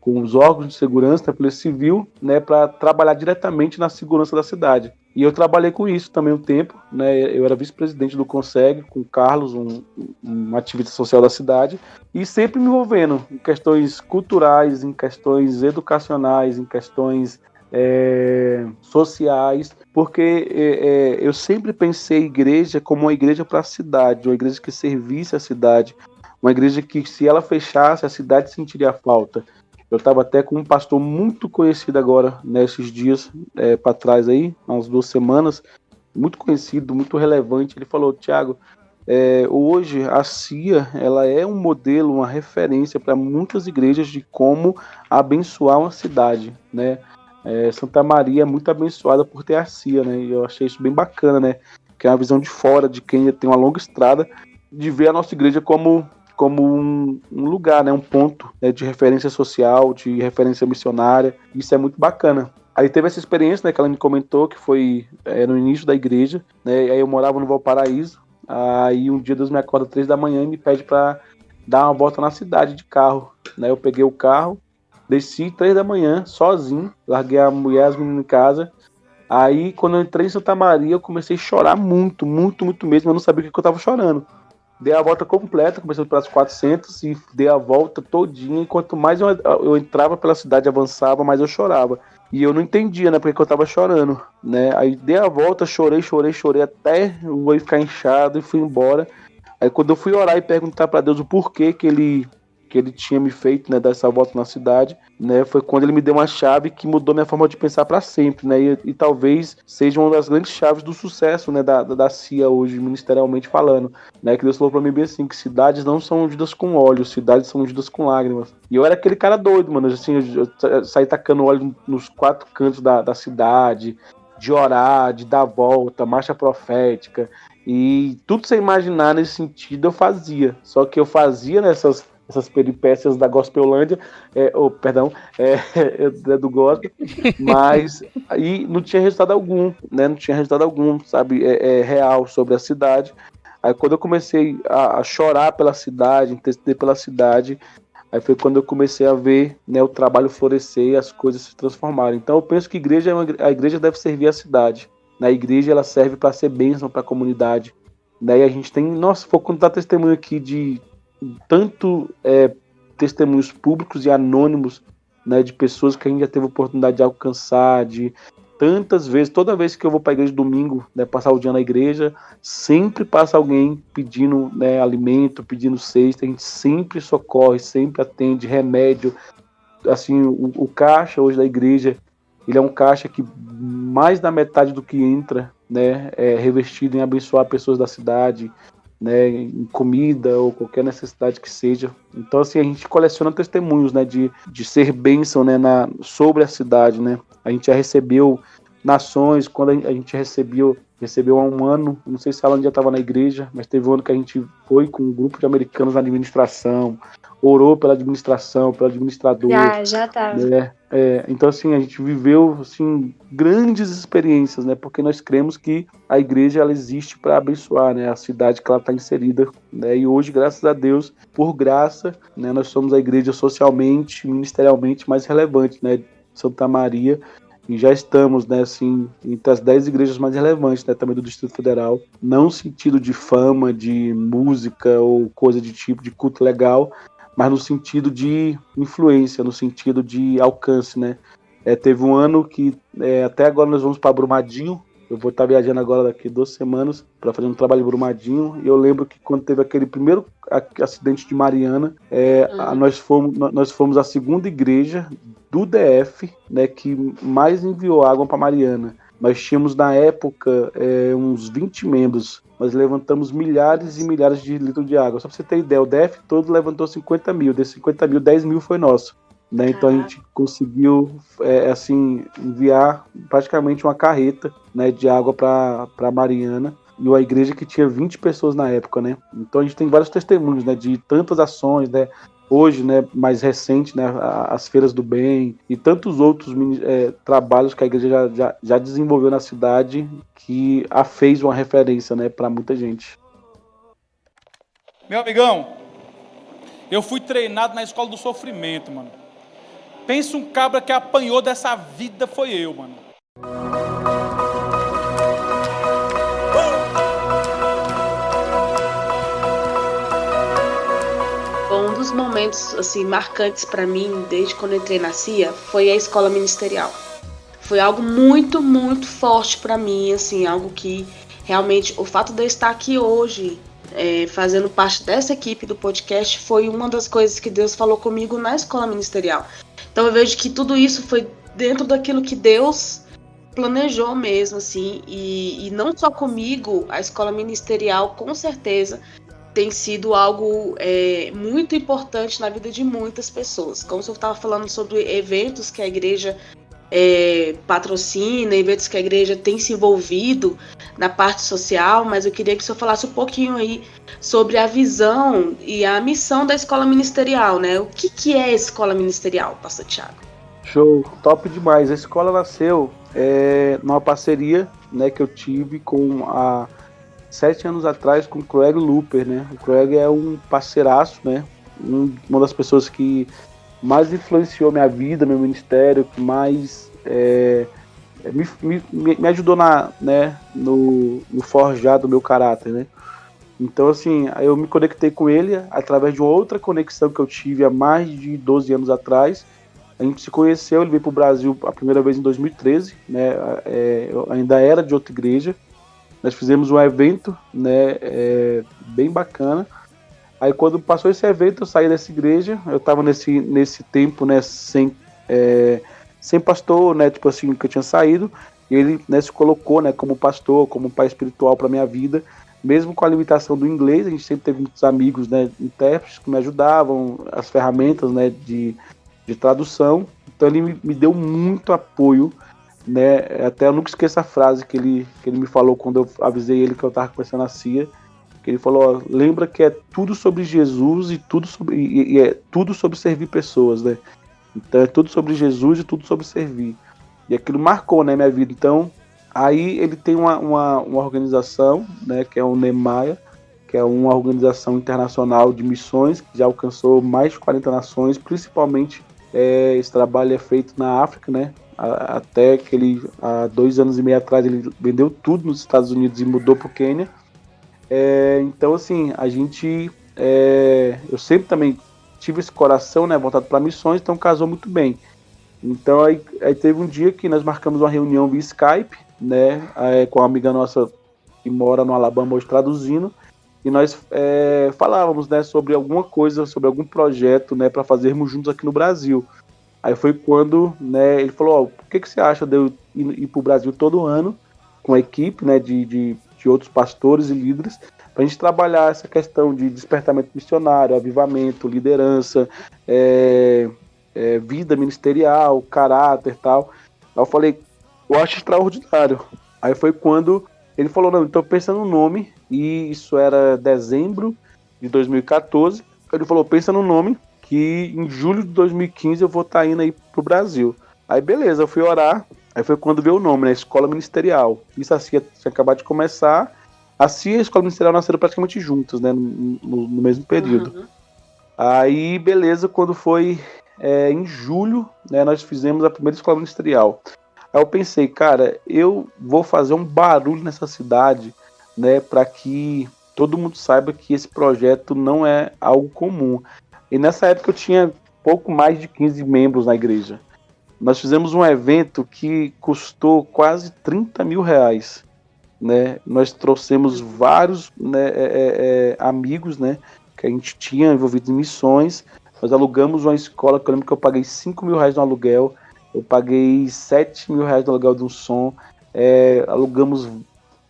os órgãos de segurança da Polícia Civil, né, para trabalhar diretamente na segurança da cidade. E eu trabalhei com isso também um tempo, né? Eu era vice-presidente do Conseg, com o Carlos, um ativista social da cidade, e sempre me envolvendo em questões culturais, em questões educacionais, em questões sociais, porque eu sempre pensei igreja como uma igreja para a cidade, uma igreja que servisse a cidade, uma igreja que, se ela fechasse, a cidade sentiria falta. Eu estava até com um pastor muito conhecido agora, nesses dias para trás aí, umas 2 semanas, muito conhecido, muito relevante. Ele falou: Tiago, hoje a CIA, ela é um modelo, uma referência para muitas igrejas de como abençoar uma cidade, né? Santa Maria é muito abençoada por ter a CIA, né? E eu achei isso bem bacana, né? Que é uma visão de fora, de quem tem uma longa estrada, de ver a nossa igreja como um lugar, né, um ponto, né, de referência social, de referência missionária. Isso é muito bacana. Aí teve essa experiência, né, que ela me comentou, que foi no início da igreja, né, aí eu morava no Valparaíso, aí um dia Deus me acorda 3 da manhã e me pede para dar uma volta na cidade de carro, né, eu peguei o carro, desci 3 da manhã, sozinho, larguei a mulher e as meninas em casa. Aí quando eu entrei em Santa Maria, eu comecei a chorar muito, muito, muito mesmo, eu não sabia o que eu tava chorando. Dei a volta completa, começando pelas 400 e dei a volta todinha. E quanto mais eu entrava pela cidade, avançava, mais eu chorava. E eu não entendia, né, porque eu tava chorando, né? Aí dei a volta, chorei até o olho ficar inchado e fui embora. Aí quando eu fui orar e perguntar para Deus o porquê que ele tinha me feito, né, dar essa volta na cidade, né, foi quando ele me deu uma chave que mudou minha forma de pensar para sempre, né, e talvez seja uma das grandes chaves do sucesso, né, da CIA hoje, ministerialmente falando, né, que Deus falou para mim bem assim, que cidades não são ungidas com óleo, cidades são ungidas com lágrimas. E eu era aquele cara doido, mano, assim, eu saí tacando óleo nos 4 cantos da cidade, de orar, de dar volta, marcha profética, e tudo sem imaginar nesse sentido eu fazia, só que eu fazia essas peripécias da Gospelândia, do gospel, mas aí não tinha resultado algum, né? Não tinha resultado algum, sabe, real sobre a cidade. Aí quando eu comecei a chorar pela cidade, interceder pela cidade, aí foi quando eu comecei a ver, né, o trabalho florescer e as coisas se transformarem. Então eu penso que a igreja deve servir a cidade. Na igreja ela serve para ser bênção para a comunidade. Daí a gente tem, nossa, vou contar testemunho aqui de tanto testemunhos públicos e anônimos, né, de pessoas que a gente já teve oportunidade de alcançar, de tantas vezes, toda vez que eu vou para a igreja domingo, né, passar o dia na igreja, sempre passa alguém pedindo, né, alimento, pedindo cesta, a gente sempre socorre, sempre atende, remédio, assim, o caixa hoje da igreja, ele é um caixa que mais da metade do que entra, né, é revestido em abençoar pessoas da cidade, né, em comida ou qualquer necessidade que seja. Então, assim, a gente coleciona testemunhos, né, de ser bênção, né, sobre a cidade, né. A gente já recebeu nações, quando a gente recebeu há um ano, não sei se a Alan já estava na igreja, mas teve um ano que a gente foi com um grupo de americanos na administração, orou pela administração, pelo administrador. Já estava. Né? Então, assim, a gente viveu, assim, grandes experiências, né? Porque nós cremos que a igreja, ela existe para abençoar, né, a cidade que ela está inserida, né? E hoje, graças a Deus, por graça, né, nós somos a igreja socialmente, ministerialmente mais relevante, né, de Santa Maria. E já estamos, né, assim, entre as 10 igrejas mais relevantes, né, também do Distrito Federal. Não no sentido de fama, de música ou coisa de tipo, de culto legal, mas no sentido de influência, no sentido de alcance, né. Teve um ano que, até agora nós vamos para Brumadinho. Eu vou estar viajando agora daqui 2 semanas para fazer um trabalho em Brumadinho. E eu lembro que quando teve aquele primeiro acidente de Mariana, nós fomos a segunda igreja do DF, né, que mais enviou água para Mariana. Nós tínhamos na época uns 20 membros. Nós levantamos milhares e milhares de litros de água. Só para você ter ideia, o DF todo levantou 50 mil. Desses 50 mil, 10 mil foi nosso. Né? Então a gente conseguiu assim, enviar praticamente uma carreta, né, de água para Mariana, e uma igreja que tinha 20 pessoas na época, né? Então a gente tem vários testemunhos, né, de tantas ações, né? hoje, né, mais recente, né, as Feiras do Bem e tantos outros trabalhos que a igreja já desenvolveu na cidade, que a fez uma referência, né, para muita gente. Meu amigão, eu fui treinado na escola do sofrimento, mano. Pensa um cabra que apanhou dessa vida foi eu, mano. Um dos momentos assim marcantes para mim, desde quando eu entrei na CIA, foi a escola ministerial. Foi algo muito, muito forte para mim, assim, algo que realmente o fato de eu estar aqui hoje, fazendo parte dessa equipe do podcast, foi uma das coisas que Deus falou comigo na escola ministerial. Então eu vejo que tudo isso foi dentro daquilo que Deus planejou mesmo, assim, e não só comigo, a escola ministerial com certeza tem sido algo muito importante na vida de muitas pessoas. Como eu estava falando sobre eventos que a igreja patrocina, eventos que a igreja tem se envolvido na parte social, mas eu queria que o senhor falasse um pouquinho aí sobre a visão e a missão da escola ministerial, né? O que é a escola ministerial, pastor Thiago? Show, top demais. A escola nasceu numa parceria, né, que eu tive com 7 anos atrás com o Craig Looper, né? O Craig é um parceiraço, né? Uma das pessoas que mais influenciou minha vida, meu ministério, que mais me ajudou no forjar do meu caráter, né? Então, assim, eu me conectei com ele através de uma outra conexão que eu tive há mais de 12 anos atrás. A gente se conheceu, ele veio para o Brasil a primeira vez em 2013, né? Eu ainda era de outra igreja. Nós fizemos um evento, né, bem bacana. Aí quando passou esse evento, eu saí dessa igreja. Eu estava nesse tempo, né, sem pastor, né, tipo assim, que eu tinha saído. E ele, né, se colocou, né, como pastor, como pai espiritual para minha vida. Mesmo com a limitação do inglês, a gente sempre teve muitos amigos, né, intérpretes que me ajudavam, as ferramentas, né, de tradução. Então ele me deu muito apoio, né? Até eu nunca esqueço a frase que ele me falou quando eu avisei ele que eu estava começando a CIA, que ele falou, ó, lembra que é tudo sobre Jesus e é tudo sobre servir pessoas, né? Então é tudo sobre Jesus e tudo sobre servir. E aquilo marcou, né, minha vida. Então, aí ele tem uma organização, né, que é o Nehemiah, que é uma organização internacional de missões, que já alcançou mais de 40 nações, principalmente esse trabalho é feito na África, né? Até que ele, há 2 anos e meio atrás, ele vendeu tudo nos Estados Unidos e mudou para o Quênia. Então, assim, a gente... eu sempre também tive esse coração, né, voltado para missões, então casou muito bem. Então, aí teve um dia que nós marcamos uma reunião via Skype, né, com uma amiga nossa que mora no Alabama hoje traduzindo, e nós falávamos, né, sobre alguma coisa, sobre algum projeto, né, para fazermos juntos aqui no Brasil. Aí foi quando, né, ele falou, por que você acha de eu ir para o Brasil todo ano com a equipe, né, de outros pastores e líderes, para a gente trabalhar essa questão de despertamento missionário, avivamento, liderança, vida ministerial, caráter e tal. Aí eu falei, eu acho extraordinário. Aí foi quando ele falou, não, então pensa no nome, e isso era dezembro de 2014, ele falou, pensa no nome, que em julho de 2015 eu vou estar indo aí pro Brasil. Aí beleza, eu fui orar, aí foi quando veio o nome, né, Escola Ministerial. Isso a CIA tinha acabado de começar, a CIA e a Escola Ministerial nasceram praticamente juntas, né, no mesmo período. Uhum. Aí beleza, quando foi em julho, né, nós fizemos a primeira Escola Ministerial. Aí eu pensei, cara, eu vou fazer um barulho nessa cidade, né, para que todo mundo saiba que esse projeto não é algo comum. E nessa época eu tinha pouco mais de 15 membros na igreja. Nós fizemos um evento que custou quase 30 mil reais, né? Nós trouxemos vários, né, amigos, né, que a gente tinha envolvido em missões. Nós alugamos uma escola, que eu lembro que eu paguei 5 mil reais no aluguel. Eu paguei 7 mil reais no aluguel de um som. Alugamos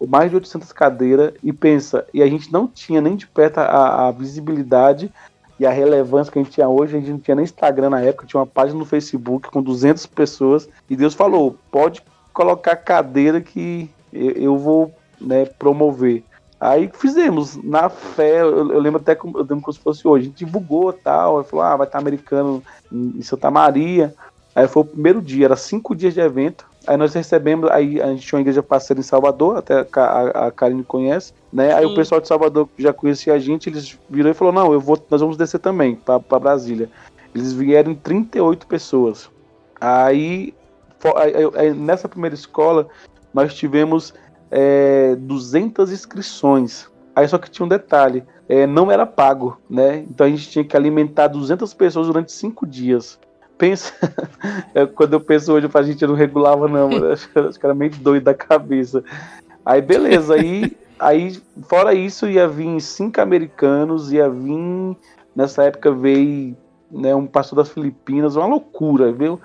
mais de 800 cadeiras. E pensa, e a gente não tinha nem de perto a visibilidade e a relevância que a gente tinha hoje. A gente não tinha nem Instagram na época, tinha uma página no Facebook com 200 pessoas. E Deus falou, pode colocar cadeira que eu vou, né, promover. Aí fizemos, na fé, eu lembro até eu lembro como se fosse hoje, a gente divulgou e tal, aí falou, vai estar americano em Santa Maria. Aí foi o primeiro dia, era 5 dias de evento. Aí nós recebemos, aí a gente tinha uma igreja parceira em Salvador, até a Karine conhece, né? Aí o pessoal de Salvador que já conhecia a gente, eles viram e falou, não, nós vamos descer também para Brasília. Eles vieram em 38 pessoas. Aí nessa primeira escola nós tivemos 200 inscrições. Aí só que tinha um detalhe, não era pago, né? Então a gente tinha que alimentar 200 pessoas durante 5 dias. Pensa, quando eu penso hoje, a gente não regulava não, acho que era meio doido da cabeça. Aí beleza, aí fora isso ia vir 5 americanos, ia vir, nessa época veio, né, um pastor das Filipinas, uma loucura, viu?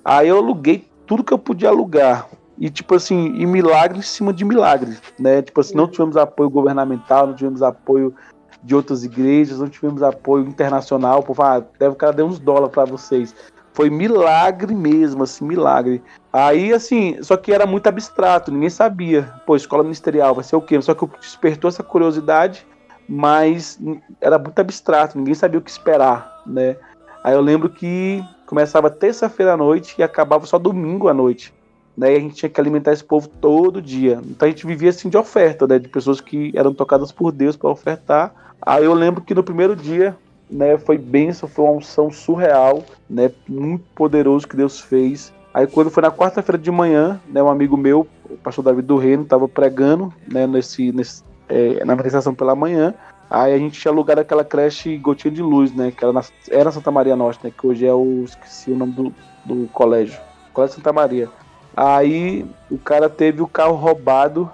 Aí eu aluguei tudo que eu podia alugar. E tipo assim, e milagre em cima de milagre, né? Tipo assim, não tivemos apoio governamental, não tivemos apoio de outras igrejas, não tivemos apoio internacional, por falar, o cara deu uns dólares para vocês. Foi milagre mesmo, assim, milagre. Aí, assim, só que era muito abstrato, ninguém sabia. Pô, escola ministerial vai ser o quê? Só que despertou essa curiosidade, mas era muito abstrato, ninguém sabia o que esperar, né? Aí eu lembro que começava terça-feira à noite e acabava só domingo à noite. Né, e a gente tinha que alimentar esse povo todo dia. Então a gente vivia assim de oferta, né, de pessoas que eram tocadas por Deus para ofertar. Aí eu lembro que no primeiro dia, né, foi bênção, foi uma unção surreal, né, muito poderoso que Deus fez. Aí quando foi na quarta-feira de manhã, né, um amigo meu, o pastor Davi do Reino, estava pregando, né, na manifestação pela manhã. Aí a gente tinha alugado aquela creche Gotinha de Luz, né, que era na Santa Maria Norte, né, que hoje esqueci o nome do colégio, Colégio Santa Maria. Aí o cara teve o carro roubado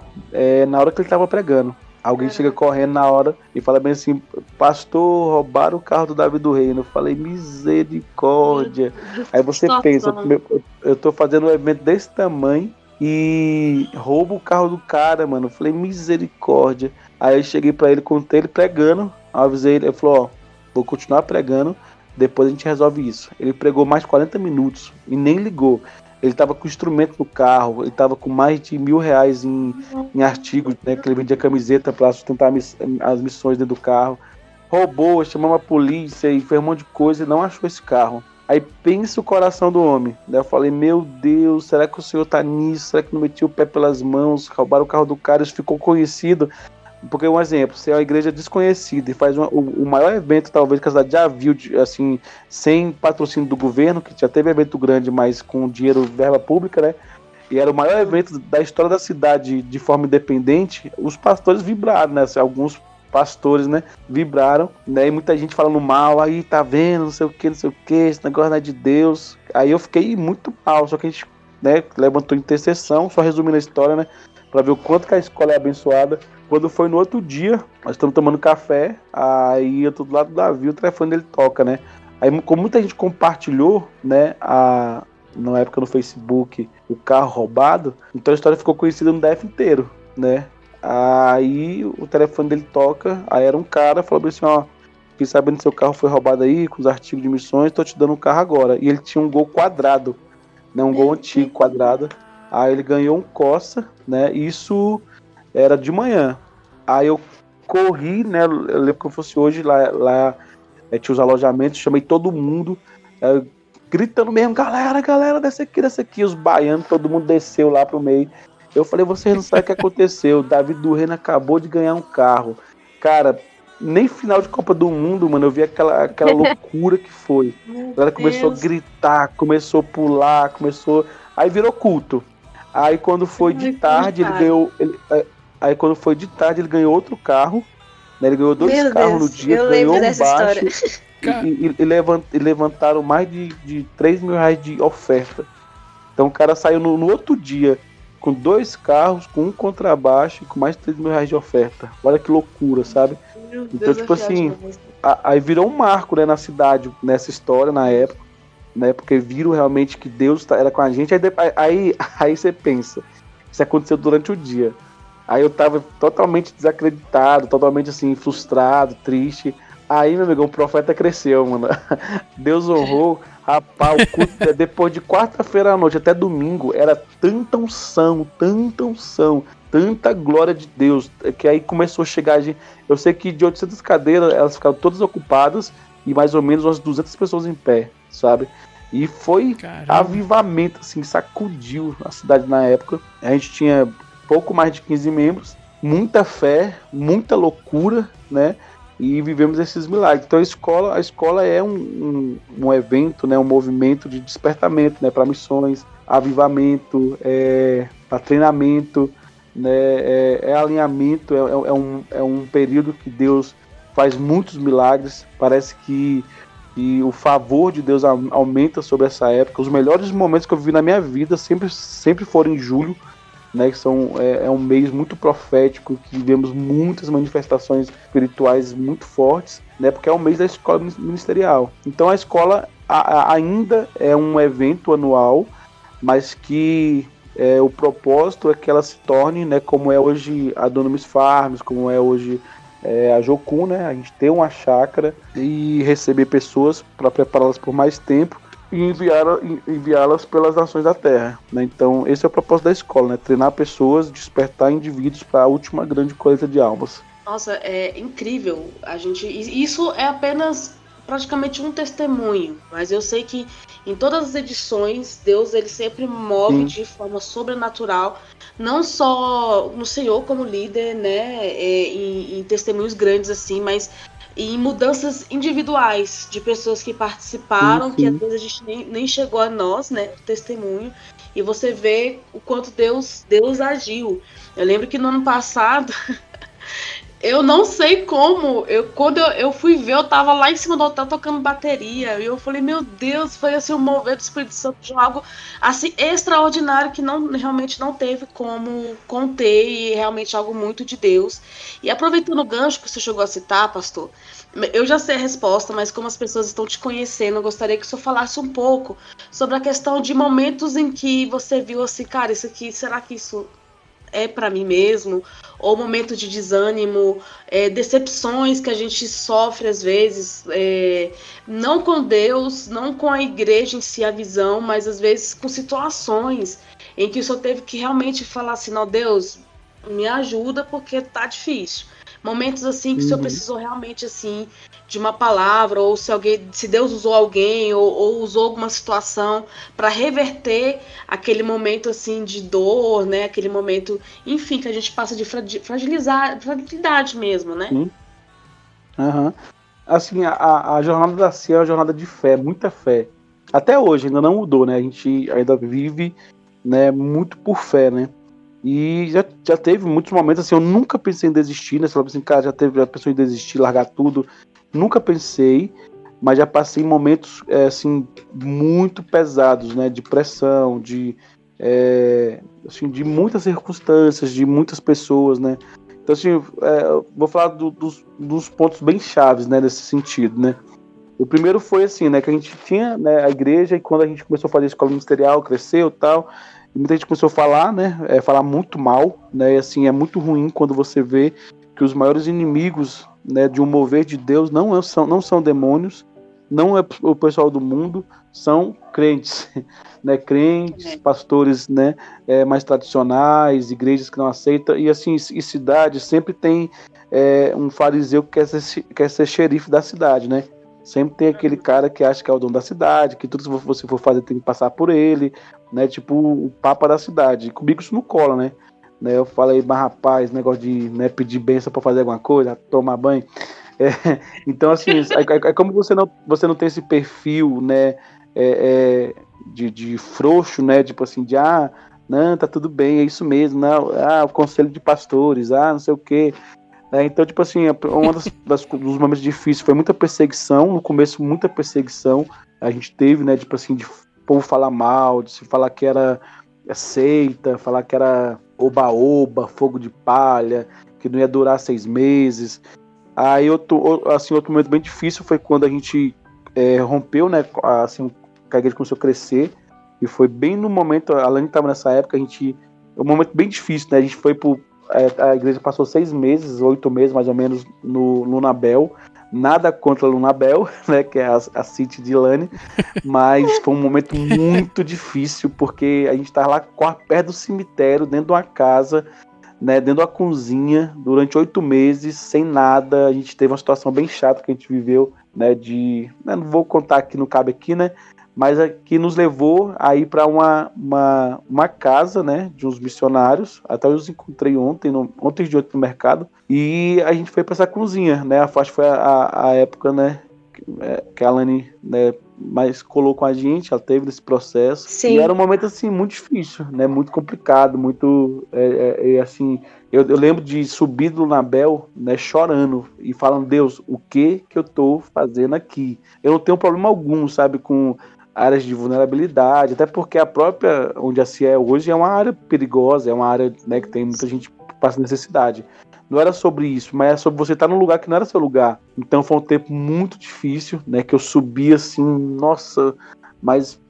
na hora que ele estava pregando. Alguém chega correndo na hora e fala bem assim, pastor, roubaram o carro do Davi do Reino. Eu falei, misericórdia. Aí você pensa, eu tô fazendo um evento desse tamanho e roubo o carro do cara, mano. Eu falei, misericórdia. Aí eu cheguei pra ele, contei ele pregando, avisei ele, ele falou, vou continuar pregando, depois a gente resolve isso. Ele pregou mais 40 minutos e nem ligou. Ele estava com instrumento no carro, ele estava com mais de R$1.000 em artigos, né, que ele vendia camiseta para sustentar as missões dentro do carro. Roubou, chamou a polícia e fez um monte de coisa e não achou esse carro. Aí pensa o coração do homem. Né? Eu falei, meu Deus, será que o senhor tá nisso? Será que não meti o pé pelas mãos? Roubaram o carro do cara, isso ficou conhecido. Porque, um exemplo, se é uma igreja desconhecida e faz o maior evento, talvez, que a cidade já viu, assim, sem patrocínio do governo, que já teve evento grande, mas com dinheiro, verba pública, né? E era o maior evento da história da cidade de forma independente, os pastores vibraram, né? Alguns pastores, né, vibraram, né? E muita gente falando mal, aí tá vendo, não sei o que, esse negócio não é de Deus. Aí eu fiquei muito mal, só que a gente, né, levantou intercessão, só resumindo a história, né? Pra ver o quanto que a escola é abençoada. Quando foi no outro dia, nós estamos tomando café, aí eu tô do lado do Davi, o telefone dele toca, né? Aí, como muita gente compartilhou, né, na época no Facebook, o carro roubado, então a história ficou conhecida no DF inteiro, né? Aí o telefone dele toca, aí era um cara, falou assim, ó, fiquei sabendo que seu carro foi roubado aí, com os artigos de missões, tô te dando um carro agora. E ele tinha um Gol quadrado, né, um Gol antigo quadrado. Aí ele ganhou um Corsa, né? Isso era de manhã. Aí eu corri, né? Eu lembro que eu fosse hoje lá tinha os alojamentos, chamei todo mundo, gritando mesmo, galera, desce aqui. Os baianos, todo mundo desceu lá pro meio. Eu falei, vocês não sabem o que aconteceu. O Davi do Reino acabou de ganhar um carro. Cara, nem final de Copa do Mundo, mano, eu vi aquela loucura que foi. A galera começou a gritar, começou a pular, aí virou culto. Aí quando foi de tarde, ele ganhou. Aí quando foi de tarde, ele ganhou outro carro. Né? Ele ganhou 2 carros no dia, ganhou um baixo. E levantaram mais de R$3.000 de oferta. Então o cara saiu no outro dia com 2 carros, com um contrabaixo e com mais de R$3.000 de oferta. Olha que loucura, sabe? Então, tipo assim, aí virou um marco, né, na cidade, nessa história, na época. Né, porque viram realmente que Deus era com a gente, aí você pensa, isso aconteceu durante o dia, aí eu tava totalmente desacreditado, totalmente assim, frustrado, triste, aí meu amigo, o profeta cresceu, mano, Deus honrou, Rapaz, o culto, depois de quarta-feira à noite até domingo, era tanta unção, tanta glória de Deus, que aí começou a chegar gente. Eu sei que de 800 cadeiras, elas ficaram todas ocupadas e mais ou menos umas 200 pessoas em pé, sabe? E foi Caramba. avivamento, assim, sacudiu a cidade na época. A gente tinha pouco mais de 15 membros, muita fé, muita loucura, né? E vivemos esses milagres. Então a escola é um evento, né? Um movimento de despertamento, né? Para missões, avivamento, para treinamento, né? Alinhamento, é um período que Deus faz muitos milagres. Parece que o favor de Deus aumenta sobre essa época. Os melhores momentos que eu vivi na minha vida sempre foram em julho, né, que é um mês muito profético, que vemos muitas manifestações espirituais muito fortes, né, porque é o mês da escola ministerial. Então a escola ainda é um evento anual, mas que o propósito é que ela se torne, né, como é hoje a Dunamis Farms, como é hoje a Jocum, né, a gente ter uma chácara e receber pessoas para prepará-las por mais tempo e enviá-las pelas nações da terra, né? Então esse é o propósito da escola, né? Treinar pessoas, despertar indivíduos para a última grande colheita de almas. Nossa, é incrível. Isso é apenas praticamente um testemunho, mas eu sei que em todas as edições Deus ele sempre move Sim. de forma sobrenatural, não só no Senhor como líder, né, em testemunhos grandes assim, mas em mudanças individuais de pessoas que participaram, Sim. que às vezes a gente nem chegou a nós, né, o testemunho, e você vê o quanto Deus agiu. Eu lembro que no ano passado eu não sei como, quando eu fui ver, eu tava lá em cima do hotel tocando bateria, e eu falei, meu Deus, foi assim um mover do Espírito Santo de algo assim extraordinário que realmente não teve como conter, e realmente algo muito de Deus. E aproveitando o gancho que você chegou a citar, pastor, eu já sei a resposta, mas como as pessoas estão te conhecendo, eu gostaria que o senhor falasse um pouco sobre a questão de momentos em que você viu assim, cara, isso aqui, será que isso é para mim mesmo, ou momento de desânimo, decepções que a gente sofre às vezes, não com Deus, não com a igreja em si, a visão, mas às vezes com situações em que o senhor teve que realmente falar assim, não, Deus, me ajuda porque tá difícil. Momentos assim que o senhor precisou realmente assim de uma palavra, ou se Deus usou alguém, ou usou alguma situação para reverter aquele momento assim de dor, né? Aquele momento, enfim, que a gente passa de fragilidade mesmo, né? Sim. Uhum. Assim, a jornada da CIA é uma jornada de fé, muita fé. Até hoje ainda não mudou, né? A gente ainda vive, né, muito por fé, né? E já teve muitos momentos assim, eu nunca pensei em desistir, né? Você fala assim, cara, já pensou em desistir, largar tudo? Nunca pensei, mas já passei momentos assim, muito pesados, né? De pressão, assim, de muitas circunstâncias, de muitas pessoas, né? Então, assim, vou falar dos pontos bem chaves, né? Nesse sentido, né? O primeiro foi assim, né? Que a gente tinha, né, a igreja, e quando a gente começou a fazer a escola ministerial, cresceu e tal, e muita gente começou a falar, né? Falar muito mal, né? E assim, é muito ruim quando você vê que os maiores inimigos, né, de um mover de Deus não são demônios, não é o pessoal do mundo, são crentes, né? Crentes, pastores, né? Mais tradicionais, igrejas que não aceitam, e assim, e cidade sempre tem um fariseu que quer ser xerife da cidade, né? Sempre tem aquele cara que acha que é o dono da cidade, que tudo que você for fazer tem que passar por ele, né? Tipo o papa da cidade. E comigo isso não cola, né? Eu falei, mas rapaz, negócio de, né, pedir bênção para fazer alguma coisa, tomar banho. Então, assim, como você não tem esse perfil, né, de frouxo, né? Tipo assim, não, tá tudo bem, é isso mesmo, não, o conselho de pastores, não sei o quê. Então, tipo assim, dos momentos difíceis foi muita perseguição, no começo muita perseguição a gente teve, né, tipo assim, de povo falar mal, de se falar que era seita, falar que era oba-oba, fogo de palha, que não ia durar 6 meses. Aí outro momento bem difícil foi quando a gente rompeu, né, assim, que a igreja começou a crescer, e foi bem no momento, a Lani estava nessa época, um momento bem difícil, né, a gente foi a igreja passou 6 meses, 8 meses mais ou menos no Nabel, Nada contra a Lunabel, né, que é a City de Lani, mas foi um momento muito difícil, porque a gente estava lá perto do cemitério, dentro de uma casa, né, dentro da cozinha, durante 8 meses, sem nada. A gente teve uma situação bem chata que a gente viveu, né, não vou contar aqui, não cabe aqui, né, mas que nos levou a ir para uma casa, né, de uns missionários. Até eu os encontrei ontem de ontem no mercado, e a gente foi para essa cozinha, né, acho que foi a época, né, que a Alane, né, mais colou com a gente, ela teve nesse processo. Sim. E era um momento, assim, muito difícil, né, muito complicado, muito, assim, eu lembro de subir do Lunabel, né, chorando e falando: Deus, o que eu tô fazendo aqui? Eu não tenho problema algum, sabe, com áreas de vulnerabilidade, até porque a própria, onde a CIA é hoje, é uma área perigosa, é uma área, né, que tem muita gente que passa necessidade. Não era sobre isso, mas era sobre você estar num lugar que não era seu lugar. Então foi um tempo muito difícil, né, que eu subi assim, nossa, mas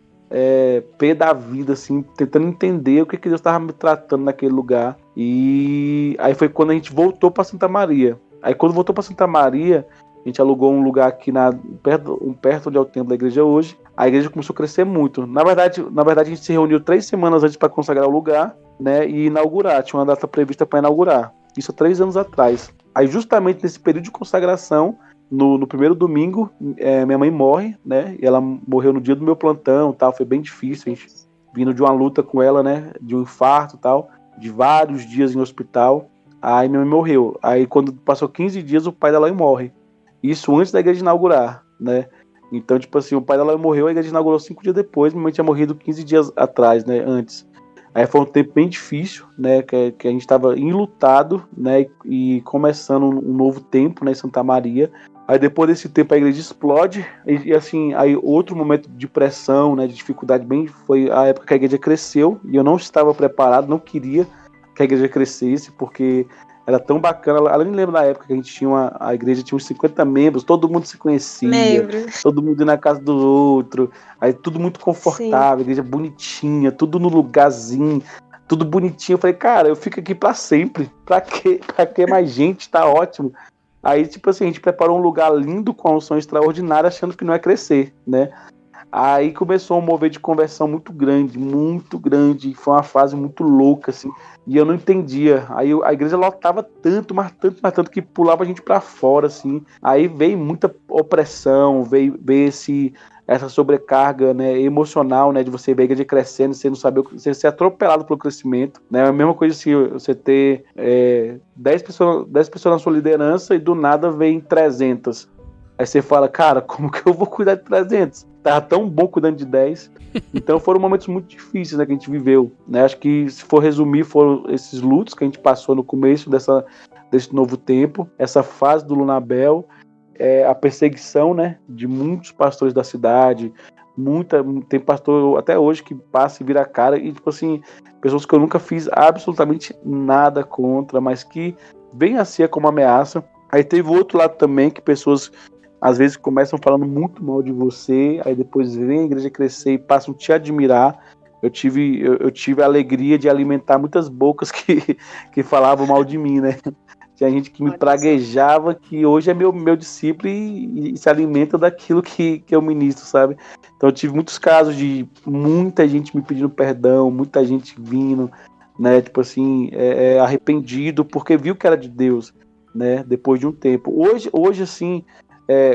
pé da vida, assim, tentando entender o que Deus estava me tratando naquele lugar. E aí foi quando a gente voltou para Santa Maria. Aí quando voltou para Santa Maria, a gente alugou um lugar aqui perto onde é o templo da igreja hoje. A igreja começou a crescer muito. Na verdade a gente se reuniu 3 semanas antes para consagrar o lugar, né, e inaugurar. Tinha uma data prevista para inaugurar. Isso há 3 anos atrás. Aí justamente nesse período de consagração, no primeiro domingo, minha mãe morre, né? E ela morreu no dia do meu plantão, tal. Foi bem difícil, a gente vindo de uma luta com ela, né? De um infarto, tal, de vários dias em hospital. Aí minha mãe morreu. Aí quando passou 15 dias, o pai dela morre. Isso antes da igreja inaugurar, né? Então, tipo assim, o pai dela morreu, a igreja inaugurou 5 dias depois, minha mãe tinha morrido 15 dias atrás, né? Antes. Aí foi um tempo bem difícil, né, que a gente estava enlutado, né, e começando um novo tempo, né, em Santa Maria. Aí depois desse tempo a igreja explode, e assim, aí outro momento de pressão, né, de dificuldade, foi a época que a igreja cresceu, e eu não estava preparado, não queria que a igreja crescesse, porque era tão bacana. Ela nem lembra da época que a gente tinha a igreja tinha uns 50 membros, todo mundo se conhecia, Lembro. todo mundo ia na casa do outro, aí tudo muito confortável, a igreja bonitinha, tudo no lugarzinho, tudo bonitinho. Eu falei, cara, eu fico aqui pra sempre, pra que mais gente? Tá ótimo. Aí, tipo assim, a gente preparou um lugar lindo com uma unção extraordinária, achando que não ia crescer, né? Aí começou um mover de conversão muito grande, foi uma fase muito louca, assim, e eu não entendia. Aí a igreja lotava tanto, mas tanto, que pulava a gente pra fora, assim. Aí veio muita opressão, veio essa sobrecarga, né, emocional, né, de você ver a igreja crescendo, você não saber, você ser atropelado pelo crescimento, né? A mesma coisa assim, você ter 10 pessoas na sua liderança e do nada vem 300. Aí você fala, cara, como que eu vou cuidar de 300? Tava tão bom cuidando de 10. Então foram momentos muito difíceis, né, que a gente viveu, né? Acho que, se for resumir, foram esses lutos que a gente passou no começo desse novo tempo, essa fase do Lunabel, a perseguição, né, de muitos pastores da cidade. Tem pastor até hoje que passa e vira a cara, e tipo assim, pessoas que eu nunca fiz absolutamente nada contra, mas que vem a ser como ameaça. Aí teve o outro lado também, que pessoas às vezes começam falando muito mal de você, aí depois vem a igreja crescer e passam a te admirar. Eu tive a alegria de alimentar muitas bocas que falavam mal de mim, né? Tinha gente que me praguejava, que hoje é meu discípulo e se alimenta daquilo que eu ministro, sabe? Então eu tive muitos casos de muita gente me pedindo perdão, muita gente vindo, né? Tipo assim, arrependido, porque viu que era de Deus, né? Depois de um tempo. Hoje assim,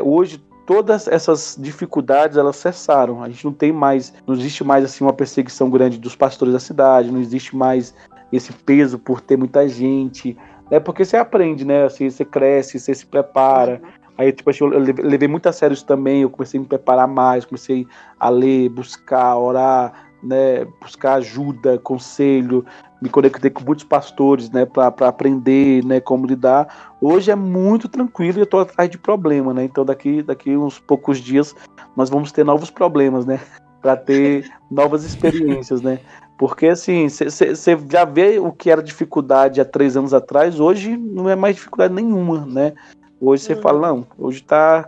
hoje todas essas dificuldades, elas cessaram. A gente não existe mais assim uma perseguição grande dos pastores da cidade, não existe mais esse peso por ter muita gente, porque você aprende, né? Assim, você cresce, você se prepara. Aí, tipo assim, eu levei muito a sério isso também. Eu comecei a me preparar mais, comecei a ler, buscar, orar, né? Buscar ajuda, conselho. Me conectei com muitos pastores, né? Para aprender, né? Como lidar. Hoje é muito tranquilo e eu tô atrás de problema, né? Então, daqui uns poucos dias, nós vamos ter novos problemas, né? Para ter novas experiências, né? Porque, assim, você já vê o que era dificuldade há 3 anos atrás, hoje não é mais dificuldade nenhuma, né? Hoje você fala, não, hoje tá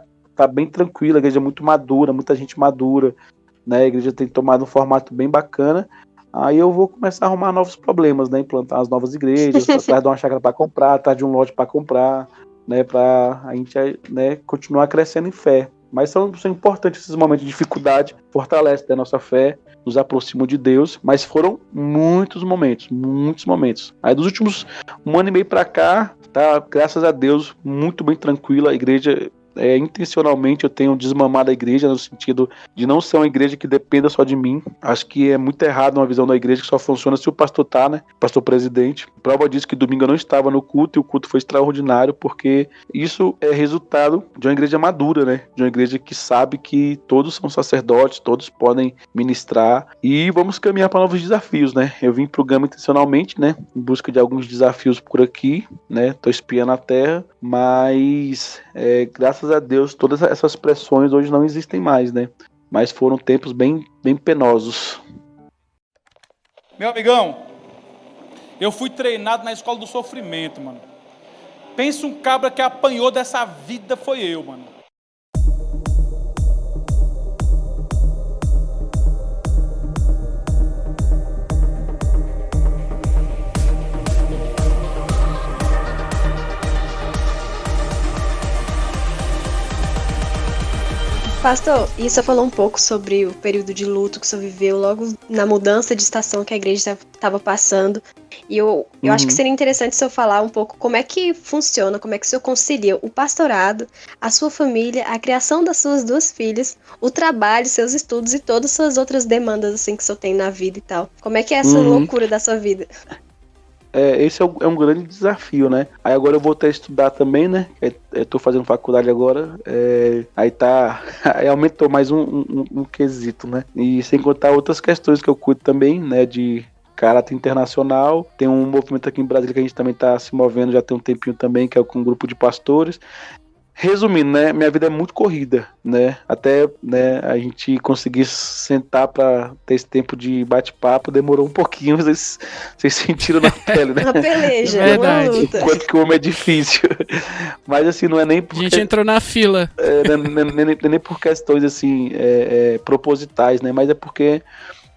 bem tranquilo, a igreja é muito madura, muita gente madura, né? A igreja tem tomado um formato bem bacana. Aí eu vou começar a arrumar novos problemas, né? Implantar as novas igrejas, atrás de uma chácara para comprar, atrás de um lote para comprar, né, para a gente, né, continuar crescendo em fé. Mas são importantes esses momentos de dificuldade, fortalecem a nossa fé, nos aproximam de Deus, mas foram muitos momentos. Aí dos últimos 1 ano e meio para cá, tá, graças a Deus, muito bem tranquila. A igreja, intencionalmente eu tenho desmamado a igreja, no sentido de não ser uma igreja que dependa só de mim. Acho que é muito errado uma visão da igreja que só funciona se o pastor tá, né? Pastor presidente. Prova disso que domingo eu não estava no culto, e o culto foi extraordinário, porque isso é resultado de uma igreja madura, né? De uma igreja que sabe que todos são sacerdotes, todos podem ministrar, e vamos caminhar para novos desafios, né? Eu vim pro Gama intencionalmente, né? Em busca de alguns desafios por aqui, né? Tô espiando a terra, mas graças a Deus todas essas pressões hoje não existem mais, né? Mas foram tempos bem penosos. Meu amigão, eu fui treinado na escola do sofrimento, mano. Pensa um cabra que apanhou dessa vida foi eu, mano. Pastor, e você falou um pouco sobre o período de luto que o senhor viveu logo na mudança de estação que a igreja estava passando. E eu acho que seria interessante o senhor falar um pouco como é que funciona, como é que o senhor concilia o pastorado, a sua família, a criação das suas 2 filhas, o trabalho, seus estudos e todas as suas outras demandas assim que o senhor tem na vida e tal. Como é que é essa loucura da sua vida? Esse é um grande desafio, né? Aí agora eu voltei a estudar também, né? Tô fazendo faculdade agora. Aí aumentou mais um quesito, né? E sem contar outras questões que eu cuido também, né? De caráter internacional. Tem um movimento aqui em Brasília que a gente também tá se movendo já tem um tempinho também, que é com um grupo de pastores. Resumindo, né, minha vida é muito corrida, né, até, né, a gente conseguir sentar para ter esse tempo de bate-papo demorou um pouquinho, vocês sentiram na pele, né? Uma peleja, Verdade. uma luta. Enquanto que o homem é difícil, mas assim, não é nem A porque... gente entrou na fila. nem por questões assim, propositais, né, mas é porque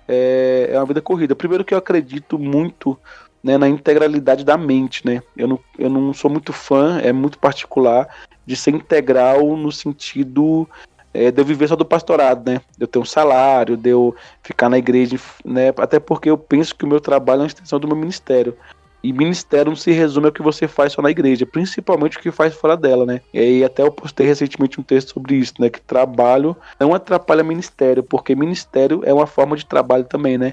é uma vida corrida. Primeiro que eu acredito muito, né, na integralidade da mente, né, eu não sou muito fã, é muito particular, de ser integral no sentido de eu viver só do pastorado, né? De eu ter um salário, de eu ficar na igreja, né? Até porque eu penso que o meu trabalho é uma extensão do meu ministério. E ministério não se resume ao que você faz só na igreja, principalmente o que faz fora dela, né? E aí até eu postei recentemente um texto sobre isso, né? Que trabalho não atrapalha ministério, porque ministério é uma forma de trabalho também, né?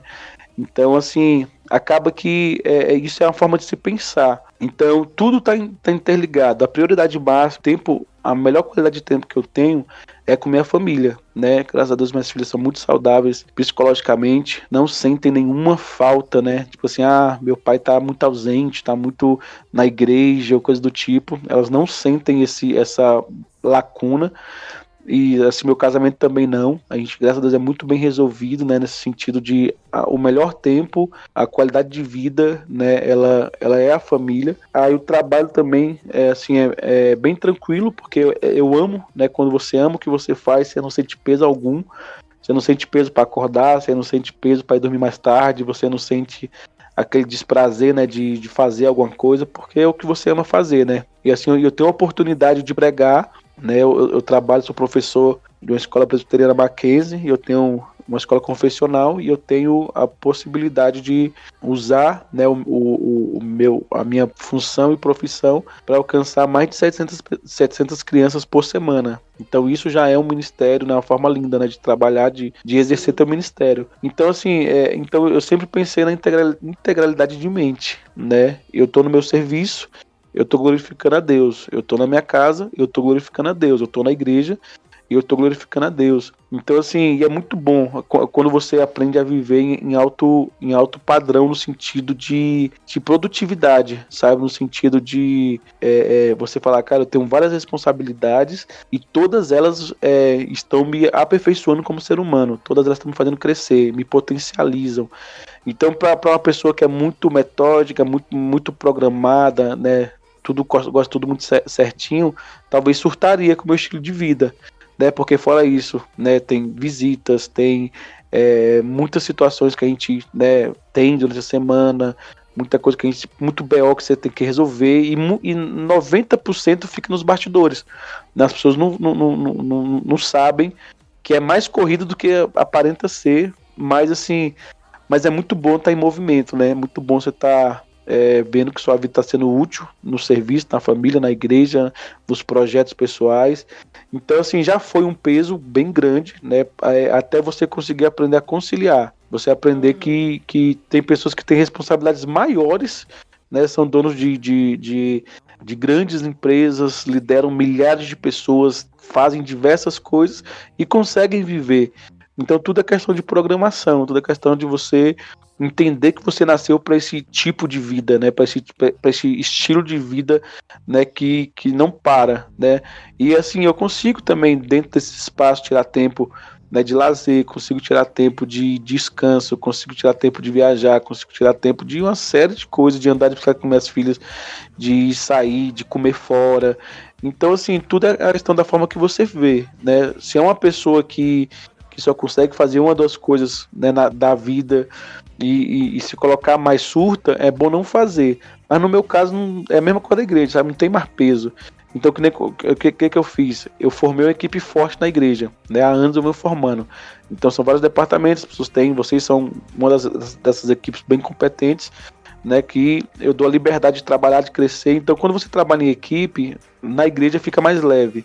Então, assim, acaba que isso é uma forma de se pensar. Então, tudo está interligado. A prioridade máxima, a melhor qualidade de tempo que eu tenho é com minha família, né? Graças a Deus, minhas filhas são muito saudáveis psicologicamente, não sentem nenhuma falta, né? Tipo assim, meu pai tá muito ausente, tá muito na igreja, ou coisa do tipo. Elas não sentem essa lacuna. E assim, meu casamento também não. A gente, graças a Deus, é muito bem resolvido, né? Nesse sentido de o melhor tempo, a qualidade de vida, né? Ela é a família. Aí o trabalho também é bem tranquilo, porque eu amo, né? Quando você ama o que você faz, você não sente peso algum. Você não sente peso para acordar, você não sente peso para ir dormir mais tarde, você não sente aquele desprazer, né, de fazer alguma coisa, porque é o que você ama fazer, né? E assim, eu tenho a oportunidade de pregar, né? Eu trabalho, sou professor de uma escola presbiteriana Mackenzie, eu tenho uma escola confessional e eu tenho a possibilidade de usar, né, a minha função e profissão para alcançar mais de 700 crianças por semana. Então isso já é um ministério, né, uma forma linda, né, de trabalhar, de exercer teu ministério. Então assim, então eu sempre pensei na integralidade de mente, né? Eu estou no meu serviço, eu estou glorificando a Deus. Eu estou na minha casa, eu estou glorificando a Deus. Eu estou na igreja e eu estou glorificando a Deus. Então, assim, é muito bom quando você aprende a viver em alto padrão, no sentido de produtividade, sabe? No sentido de você falar, cara, eu tenho várias responsabilidades e todas elas estão me aperfeiçoando como ser humano. Todas elas estão me fazendo crescer, me potencializam. Então, para uma pessoa que é muito metódica, muito programada, né? Gosta tudo muito certinho, talvez surtaria com o meu estilo de vida, né? Porque fora isso, né, tem visitas, tem muitas situações que a gente, né, tem durante a semana, muita coisa que a gente, muito BO que você tem que resolver, e 90% fica nos bastidores. As pessoas não sabem que é mais corrido do que aparenta ser, mas assim, mas é muito bom estar em movimento, né? É muito bom você estar vendo que sua vida está sendo útil no serviço, na família, na igreja, nos projetos pessoais. Então, assim, já foi um peso bem grande, né? Até você conseguir aprender a conciliar. Você aprender que tem pessoas que têm responsabilidades maiores, né? São donos de grandes empresas, lideram milhares de pessoas, fazem diversas coisas e conseguem viver. Então, tudo é questão de programação, tudo é questão de você entender que você nasceu para esse tipo de vida, né? Para esse estilo de vida, né? Que não para, né? E assim, eu consigo também, dentro desse espaço, tirar tempo, né, de lazer, consigo tirar tempo de descanso, consigo tirar tempo de viajar, consigo tirar tempo de uma série de coisas, de andar de bicicleta com minhas filhas, de sair, de comer fora. Então, assim, tudo é a questão da forma que você vê, né? Se é uma pessoa que só consegue fazer uma ou duas coisas, né, da vida e se colocar mais surta, é bom não fazer. Mas no meu caso, é a mesma coisa da igreja, sabe? Não tem mais peso. Então, o que eu fiz? Eu formei uma equipe forte na igreja, né? Há anos eu me formando. Então, são vários departamentos, as pessoas têm, vocês são uma dessas equipes bem competentes, né? Que eu dou a liberdade de trabalhar, de crescer. Então, quando você trabalha em equipe, na igreja fica mais leve.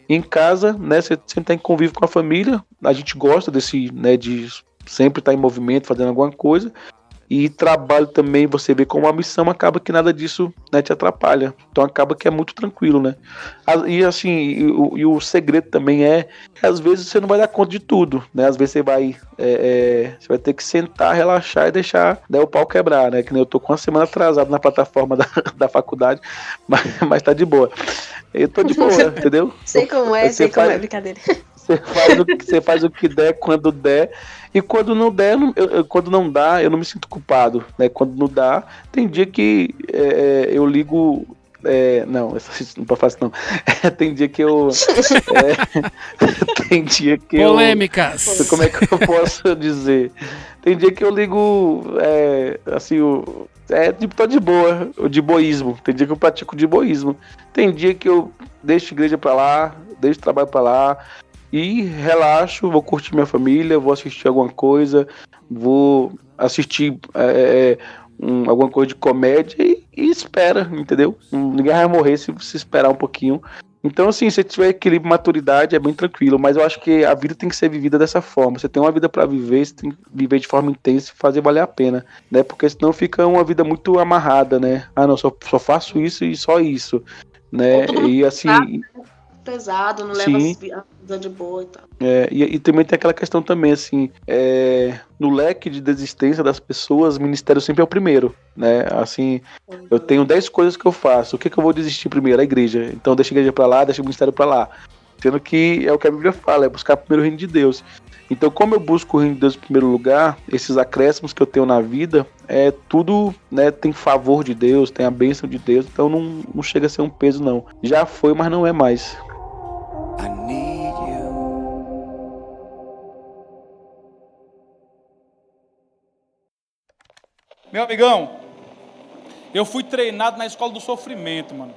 Em casa, né? Você sempre tem convívio com a família. A gente gosta desse, né? De sempre estar em movimento, fazendo alguma coisa. E trabalho também, você vê como uma missão, acaba que nada disso, né, te atrapalha. Então acaba que é muito tranquilo, né? E assim, o segredo também é que às vezes você não vai dar conta de tudo, né? Às vezes você vai ter que sentar, relaxar e deixar, né, o pau quebrar, né? Que nem eu tô com uma semana atrasado na plataforma da faculdade, mas tá de boa. Eu tô de boa, entendeu? Sei como é, brincadeira. Você faz o que der, quando der. E quando não der, quando não dá, eu não me sinto culpado, né? Quando não dá, tem dia que eu ligo. Não pode fazer não. Tem dia que eu. Tem dia que Polêmicas. Como é que eu posso dizer? Tem dia que eu ligo. Assim, tô de boa, de boísmo. Tem dia que eu pratico de boísmo. Tem dia que eu deixo a igreja pra lá, deixo o trabalho pra lá. E relaxo, vou curtir minha família, vou assistir alguma coisa, vou assistir alguma coisa de comédia e espera, entendeu? Ninguém vai morrer se esperar um pouquinho. Então, assim, se tiver equilíbrio e maturidade, é bem tranquilo. Mas eu acho que a vida tem que ser vivida dessa forma. Você tem uma vida para viver, você tem que viver de forma intensa e fazer valer a pena, né? Porque senão fica uma vida muito amarrada, né? Ah, não, só faço isso e só isso, né? E assim... pesado, não leva a vida de boa e tal. E também tem aquela questão também, assim, no leque de desistência das pessoas, o ministério sempre é o primeiro, né? Assim, eu tenho 10 coisas que eu faço, o que eu vou desistir primeiro? A igreja. Então deixa a igreja pra lá, deixa o ministério pra lá. Sendo que é o que a Bíblia fala, é buscar primeiro o reino de Deus. Então, como eu busco o reino de Deus em primeiro lugar, esses acréscimos que eu tenho na vida, tudo, né, tem favor de Deus, tem a bênção de Deus, então não chega a ser um peso, não. Já foi, mas não é mais. I need you. Meu amigão, eu fui treinado na escola do sofrimento, mano.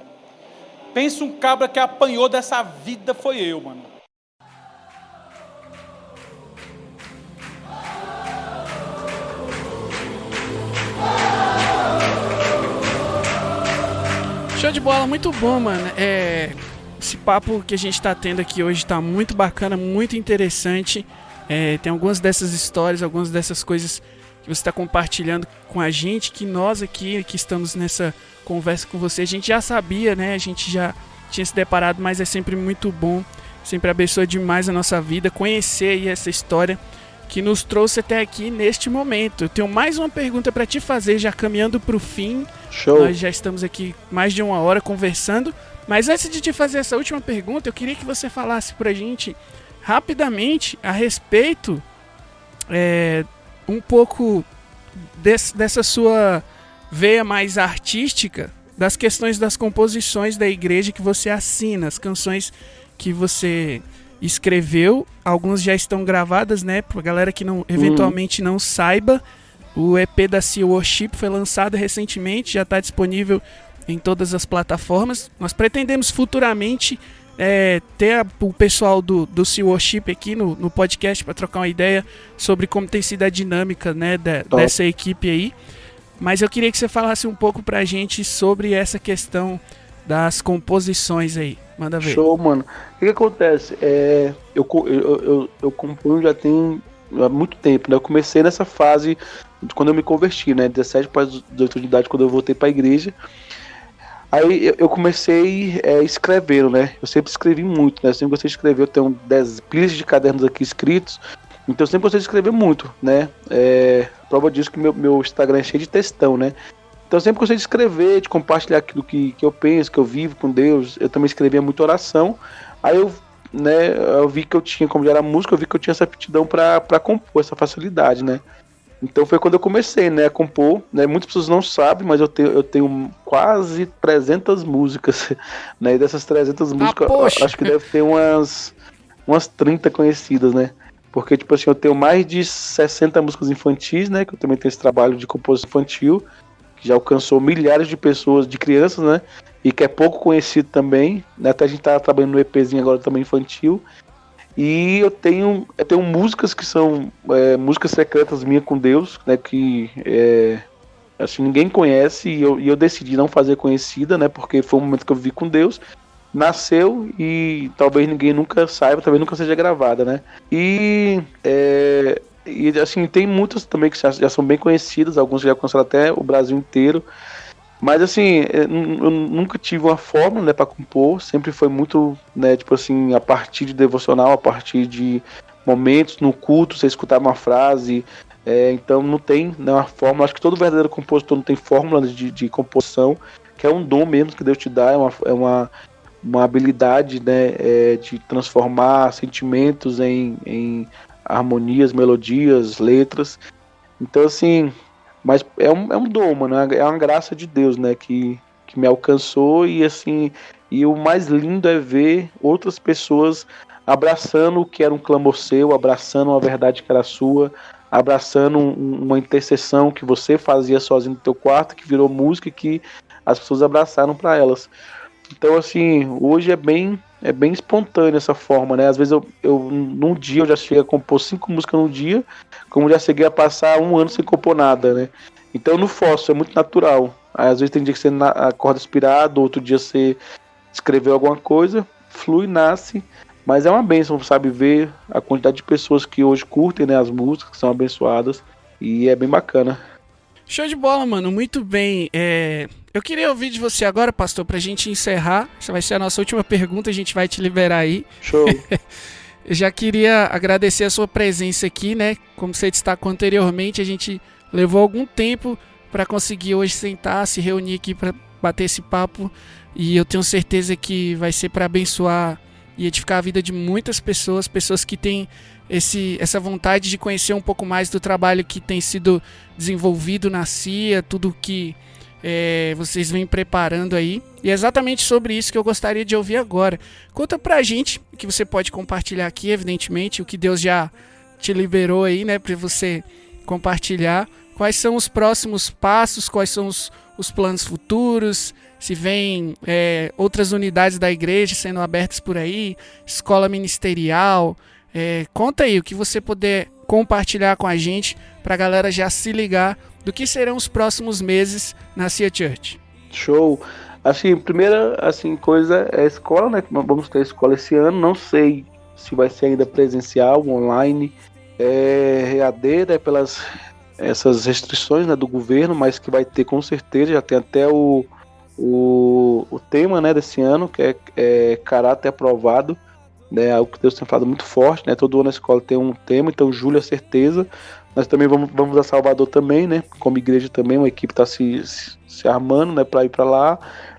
Pensa um cabra que apanhou dessa vida foi eu, mano. Show de bola, muito bom, mano. Esse papo que a gente tá tendo aqui hoje tá muito bacana, muito interessante. Tem algumas dessas histórias, algumas dessas coisas que você está compartilhando com a gente, que nós aqui que estamos nessa conversa com você, a gente já sabia, né? A gente já tinha se deparado, mas é sempre muito bom, sempre abençoa demais a nossa vida, conhecer aí essa história que nos trouxe até aqui neste momento. Eu tenho mais uma pergunta para te fazer, já caminhando para o fim. Show. Nós já estamos aqui mais de 1 hora conversando, mas antes de te fazer essa última pergunta, eu queria que você falasse pra gente rapidamente a respeito um pouco dessa sua veia mais artística, das questões das composições da igreja que você assina, as canções que você escreveu, algumas já estão gravadas, né, pra galera que eventualmente não saiba, O EP da Sea Worship foi lançado recentemente, já está disponível em todas as plataformas. Nós pretendemos futuramente ter o pessoal do Sea Worship aqui no podcast para trocar uma ideia sobre como tem sido a dinâmica, né, dessa equipe aí. Mas eu queria que você falasse um pouco pra gente sobre essa questão das composições aí. Manda ver. Show, mano. O que acontece? Eu componho já tem há muito tempo, né? Eu comecei nessa fase quando eu me converti, né? 17 para 18 de idade, quando eu voltei pra igreja. Aí eu comecei escrevendo, né? Eu sempre escrevi muito, né? Eu sempre gostei de escrever. Eu tenho 10 pilhas de cadernos aqui escritos. Então eu sempre gostei de escrever muito, né? Prova disso que meu Instagram é cheio de textão, né? Então eu sempre gostei de escrever, de compartilhar aquilo que eu penso, que eu vivo com Deus. Eu também escrevia muito oração. Aí eu vi que eu tinha, como já era música, eu vi que eu tinha essa aptidão para compor, essa facilidade, né? Então foi quando eu comecei, né, a compor, né? Muitas pessoas não sabem, mas eu tenho quase 300 músicas, né? E dessas 300 músicas, acho que deve ter umas 30 conhecidas, né? Porque, tipo assim, eu tenho mais de 60 músicas infantis, né? Que eu também tenho esse trabalho de composição infantil, que já alcançou milhares de pessoas, de crianças, né? E que é pouco conhecido também, né? Até a gente tá trabalhando no EPzinho agora também infantil. E eu tenho músicas que são músicas secretas minhas com Deus, né? Que assim, ninguém conhece e eu decidi não fazer conhecida, né? Porque foi um momento que eu vivi com Deus. Nasceu e talvez ninguém nunca saiba, talvez nunca seja gravada, né? E assim, tem muitas também que já são bem conhecidas, alguns já alcançaram até o Brasil inteiro. Mas assim, eu nunca tive uma fórmula, né, para compor, sempre foi muito, né, tipo assim, a partir de devocional, a partir de momentos no culto, você escutar uma frase, então não tem, né, uma fórmula. Acho que todo verdadeiro compositor não tem fórmula de composição, que é um dom mesmo que Deus te dá, é uma habilidade, né, de transformar sentimentos em harmonias, melodias, letras. Então assim, mas é um dom, mano, é uma graça de Deus, né, que me alcançou. E assim, e o mais lindo é ver outras pessoas abraçando o que era um clamor seu, abraçando uma verdade que era sua, abraçando uma intercessão que você fazia sozinho no teu quarto, que virou música e que as pessoas abraçaram para elas. Então, assim, hoje é bem espontâneo essa forma, né? Às vezes num dia eu já cheguei a compor 5 músicas num dia, como já cheguei a passar 1 ano sem compor nada, né? Então eu não forço, é muito natural. Aí, às vezes tem dia que você acorda inspirado, outro dia você escreveu alguma coisa, flui, nasce. Mas é uma bênção, sabe? Ver a quantidade de pessoas que hoje curtem, né, as músicas, que são abençoadas. E é bem bacana. Show de bola, mano. Muito bem. Eu queria ouvir de você agora, pastor, pra gente encerrar. Essa vai ser a nossa última pergunta, a gente vai te liberar aí. Show. Eu já queria agradecer a sua presença aqui, né? Como você destacou anteriormente, a gente levou algum tempo para conseguir hoje sentar, se reunir aqui para bater esse papo. E eu tenho certeza que vai ser para abençoar e edificar a vida de muitas pessoas que têm essa vontade de conhecer um pouco mais do trabalho que tem sido desenvolvido na CIA, tudo que vocês vêm preparando aí. E é exatamente sobre isso que eu gostaria de ouvir agora. Conta pra gente, o que você pode compartilhar aqui, evidentemente, o que Deus já te liberou aí, né, pra você compartilhar. Quais são os próximos passos, quais são os planos futuros, se vem outras unidades da igreja sendo abertas por aí, escola ministerial. Conta aí o que você puder compartilhar com a gente pra galera já se ligar do que serão os próximos meses na CIA Church. Show. Assim, primeira coisa é a escola, né? Vamos ter escola esse ano. Não sei se vai ser ainda presencial, online, EAD, né? Pelas essas restrições, né, do governo, mas que vai ter com certeza. Já tem até o tema, né, desse ano, que é caráter aprovado, né? Algo que Deus tem falado muito forte, né? Todo ano a escola tem um tema, então julho é certeza. Nós também vamos a Salvador também, né? Como igreja também, uma equipe está se armando, né, para ir para lá.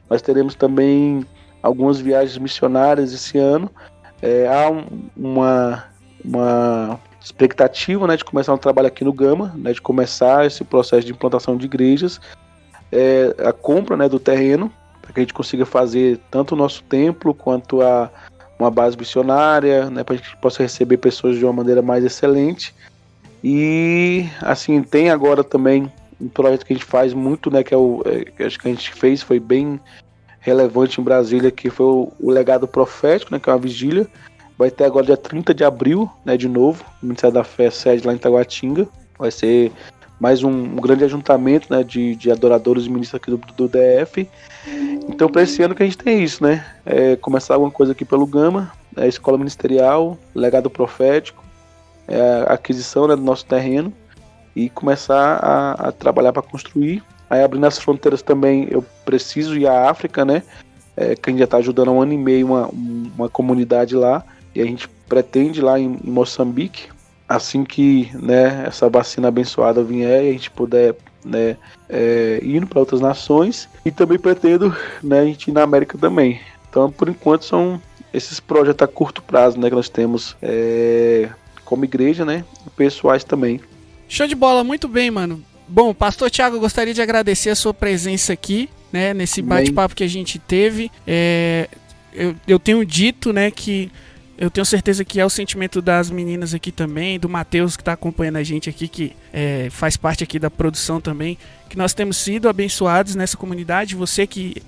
Nós teremos também algumas viagens missionárias esse ano. Há uma expectativa, né, de começar um trabalho aqui no Gama, né, de começar esse processo de implantação de igrejas. A compra, né, do terreno, para que a gente consiga fazer tanto o nosso templo quanto uma base missionária, né, para que a gente possa receber pessoas de uma maneira mais excelente. E assim, tem agora também um projeto que a gente faz muito, né, que acho que a gente fez, foi bem relevante em Brasília, que foi o Legado Profético, né, que é uma vigília. Vai ter agora dia 30 de abril, né, de novo, o Ministério da Fé sede lá em Taguatinga. Vai ser mais um grande ajuntamento, né, de adoradores e ministros aqui do DF. Então, para esse ano que a gente tem isso, né, começar alguma coisa aqui pelo Gama, escola ministerial, legado profético, a aquisição, né, do nosso terreno e começar a trabalhar para construir. Aí, abrindo as fronteiras também, eu preciso ir à África, né, que a gente já está ajudando há 1 ano e meio uma comunidade lá, e a gente pretende ir lá em Moçambique, assim que, né, essa vacina abençoada vier e a gente puder, né, indo para outras nações, e também pretendo, né, a gente ir na América também. Então, por enquanto, são esses projetos a curto prazo, né, que nós temos como igreja, né, e pessoais também. Show de bola, muito bem, mano. Bom, Pastor Thiago, eu gostaria de agradecer a sua presença aqui, né, nesse bate-papo que a gente teve. Eu tenho dito, né, que eu tenho certeza que é o sentimento das meninas aqui também, do Matheus que está acompanhando a gente aqui, que faz parte aqui da produção também, que nós temos sido abençoados nessa comunidade. Você que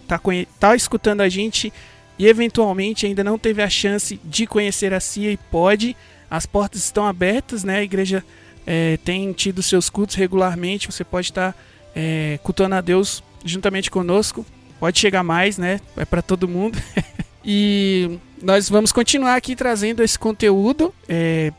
tá escutando a gente e eventualmente ainda não teve a chance de conhecer a CIA e pode, as portas estão abertas, né? A igreja tem tido seus cultos regularmente, você pode estar cultuando a Deus juntamente conosco, pode chegar mais, né? É para todo mundo. E nós vamos continuar aqui trazendo esse conteúdo,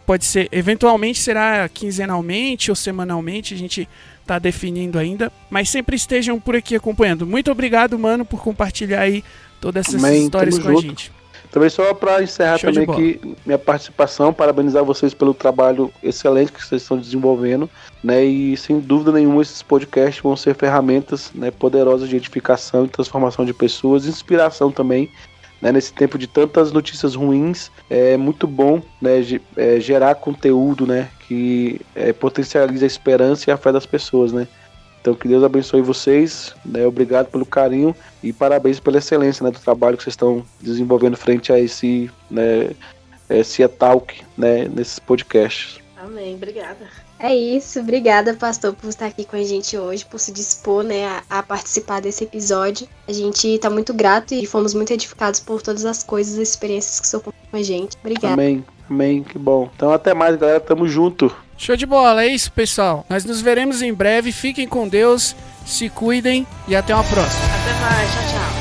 pode ser, eventualmente será quinzenalmente ou semanalmente, a gente está definindo ainda, mas sempre estejam por aqui acompanhando. Muito obrigado, mano, por compartilhar aí todas essas histórias com a gente. Também só para encerrar também aqui minha participação, parabenizar vocês pelo trabalho excelente que vocês estão desenvolvendo, né? E sem dúvida nenhuma esses podcasts vão ser ferramentas, né, poderosas de edificação e transformação de pessoas, inspiração também, né, nesse tempo de tantas notícias ruins. É muito bom, né, gerar conteúdo, né, que potencializa a esperança e a fé das pessoas, né? Então que Deus abençoe vocês, né? Obrigado pelo carinho e parabéns pela excelência, né, do trabalho que vocês estão desenvolvendo frente a esse, né, CIA Talk, né, nesses podcasts. Amém, obrigada. É isso, obrigada, pastor, por estar aqui com a gente hoje, por se dispor, né, a participar desse episódio. A gente está muito grato e fomos muito edificados por todas as coisas e experiências que o senhor compartilhou com a gente. Obrigada. Amém, que bom. Então até mais, galera, tamo junto. Show de bola, é isso, pessoal. Nós nos veremos em breve, fiquem com Deus, se cuidem e até uma próxima. Até mais, tchau, tchau.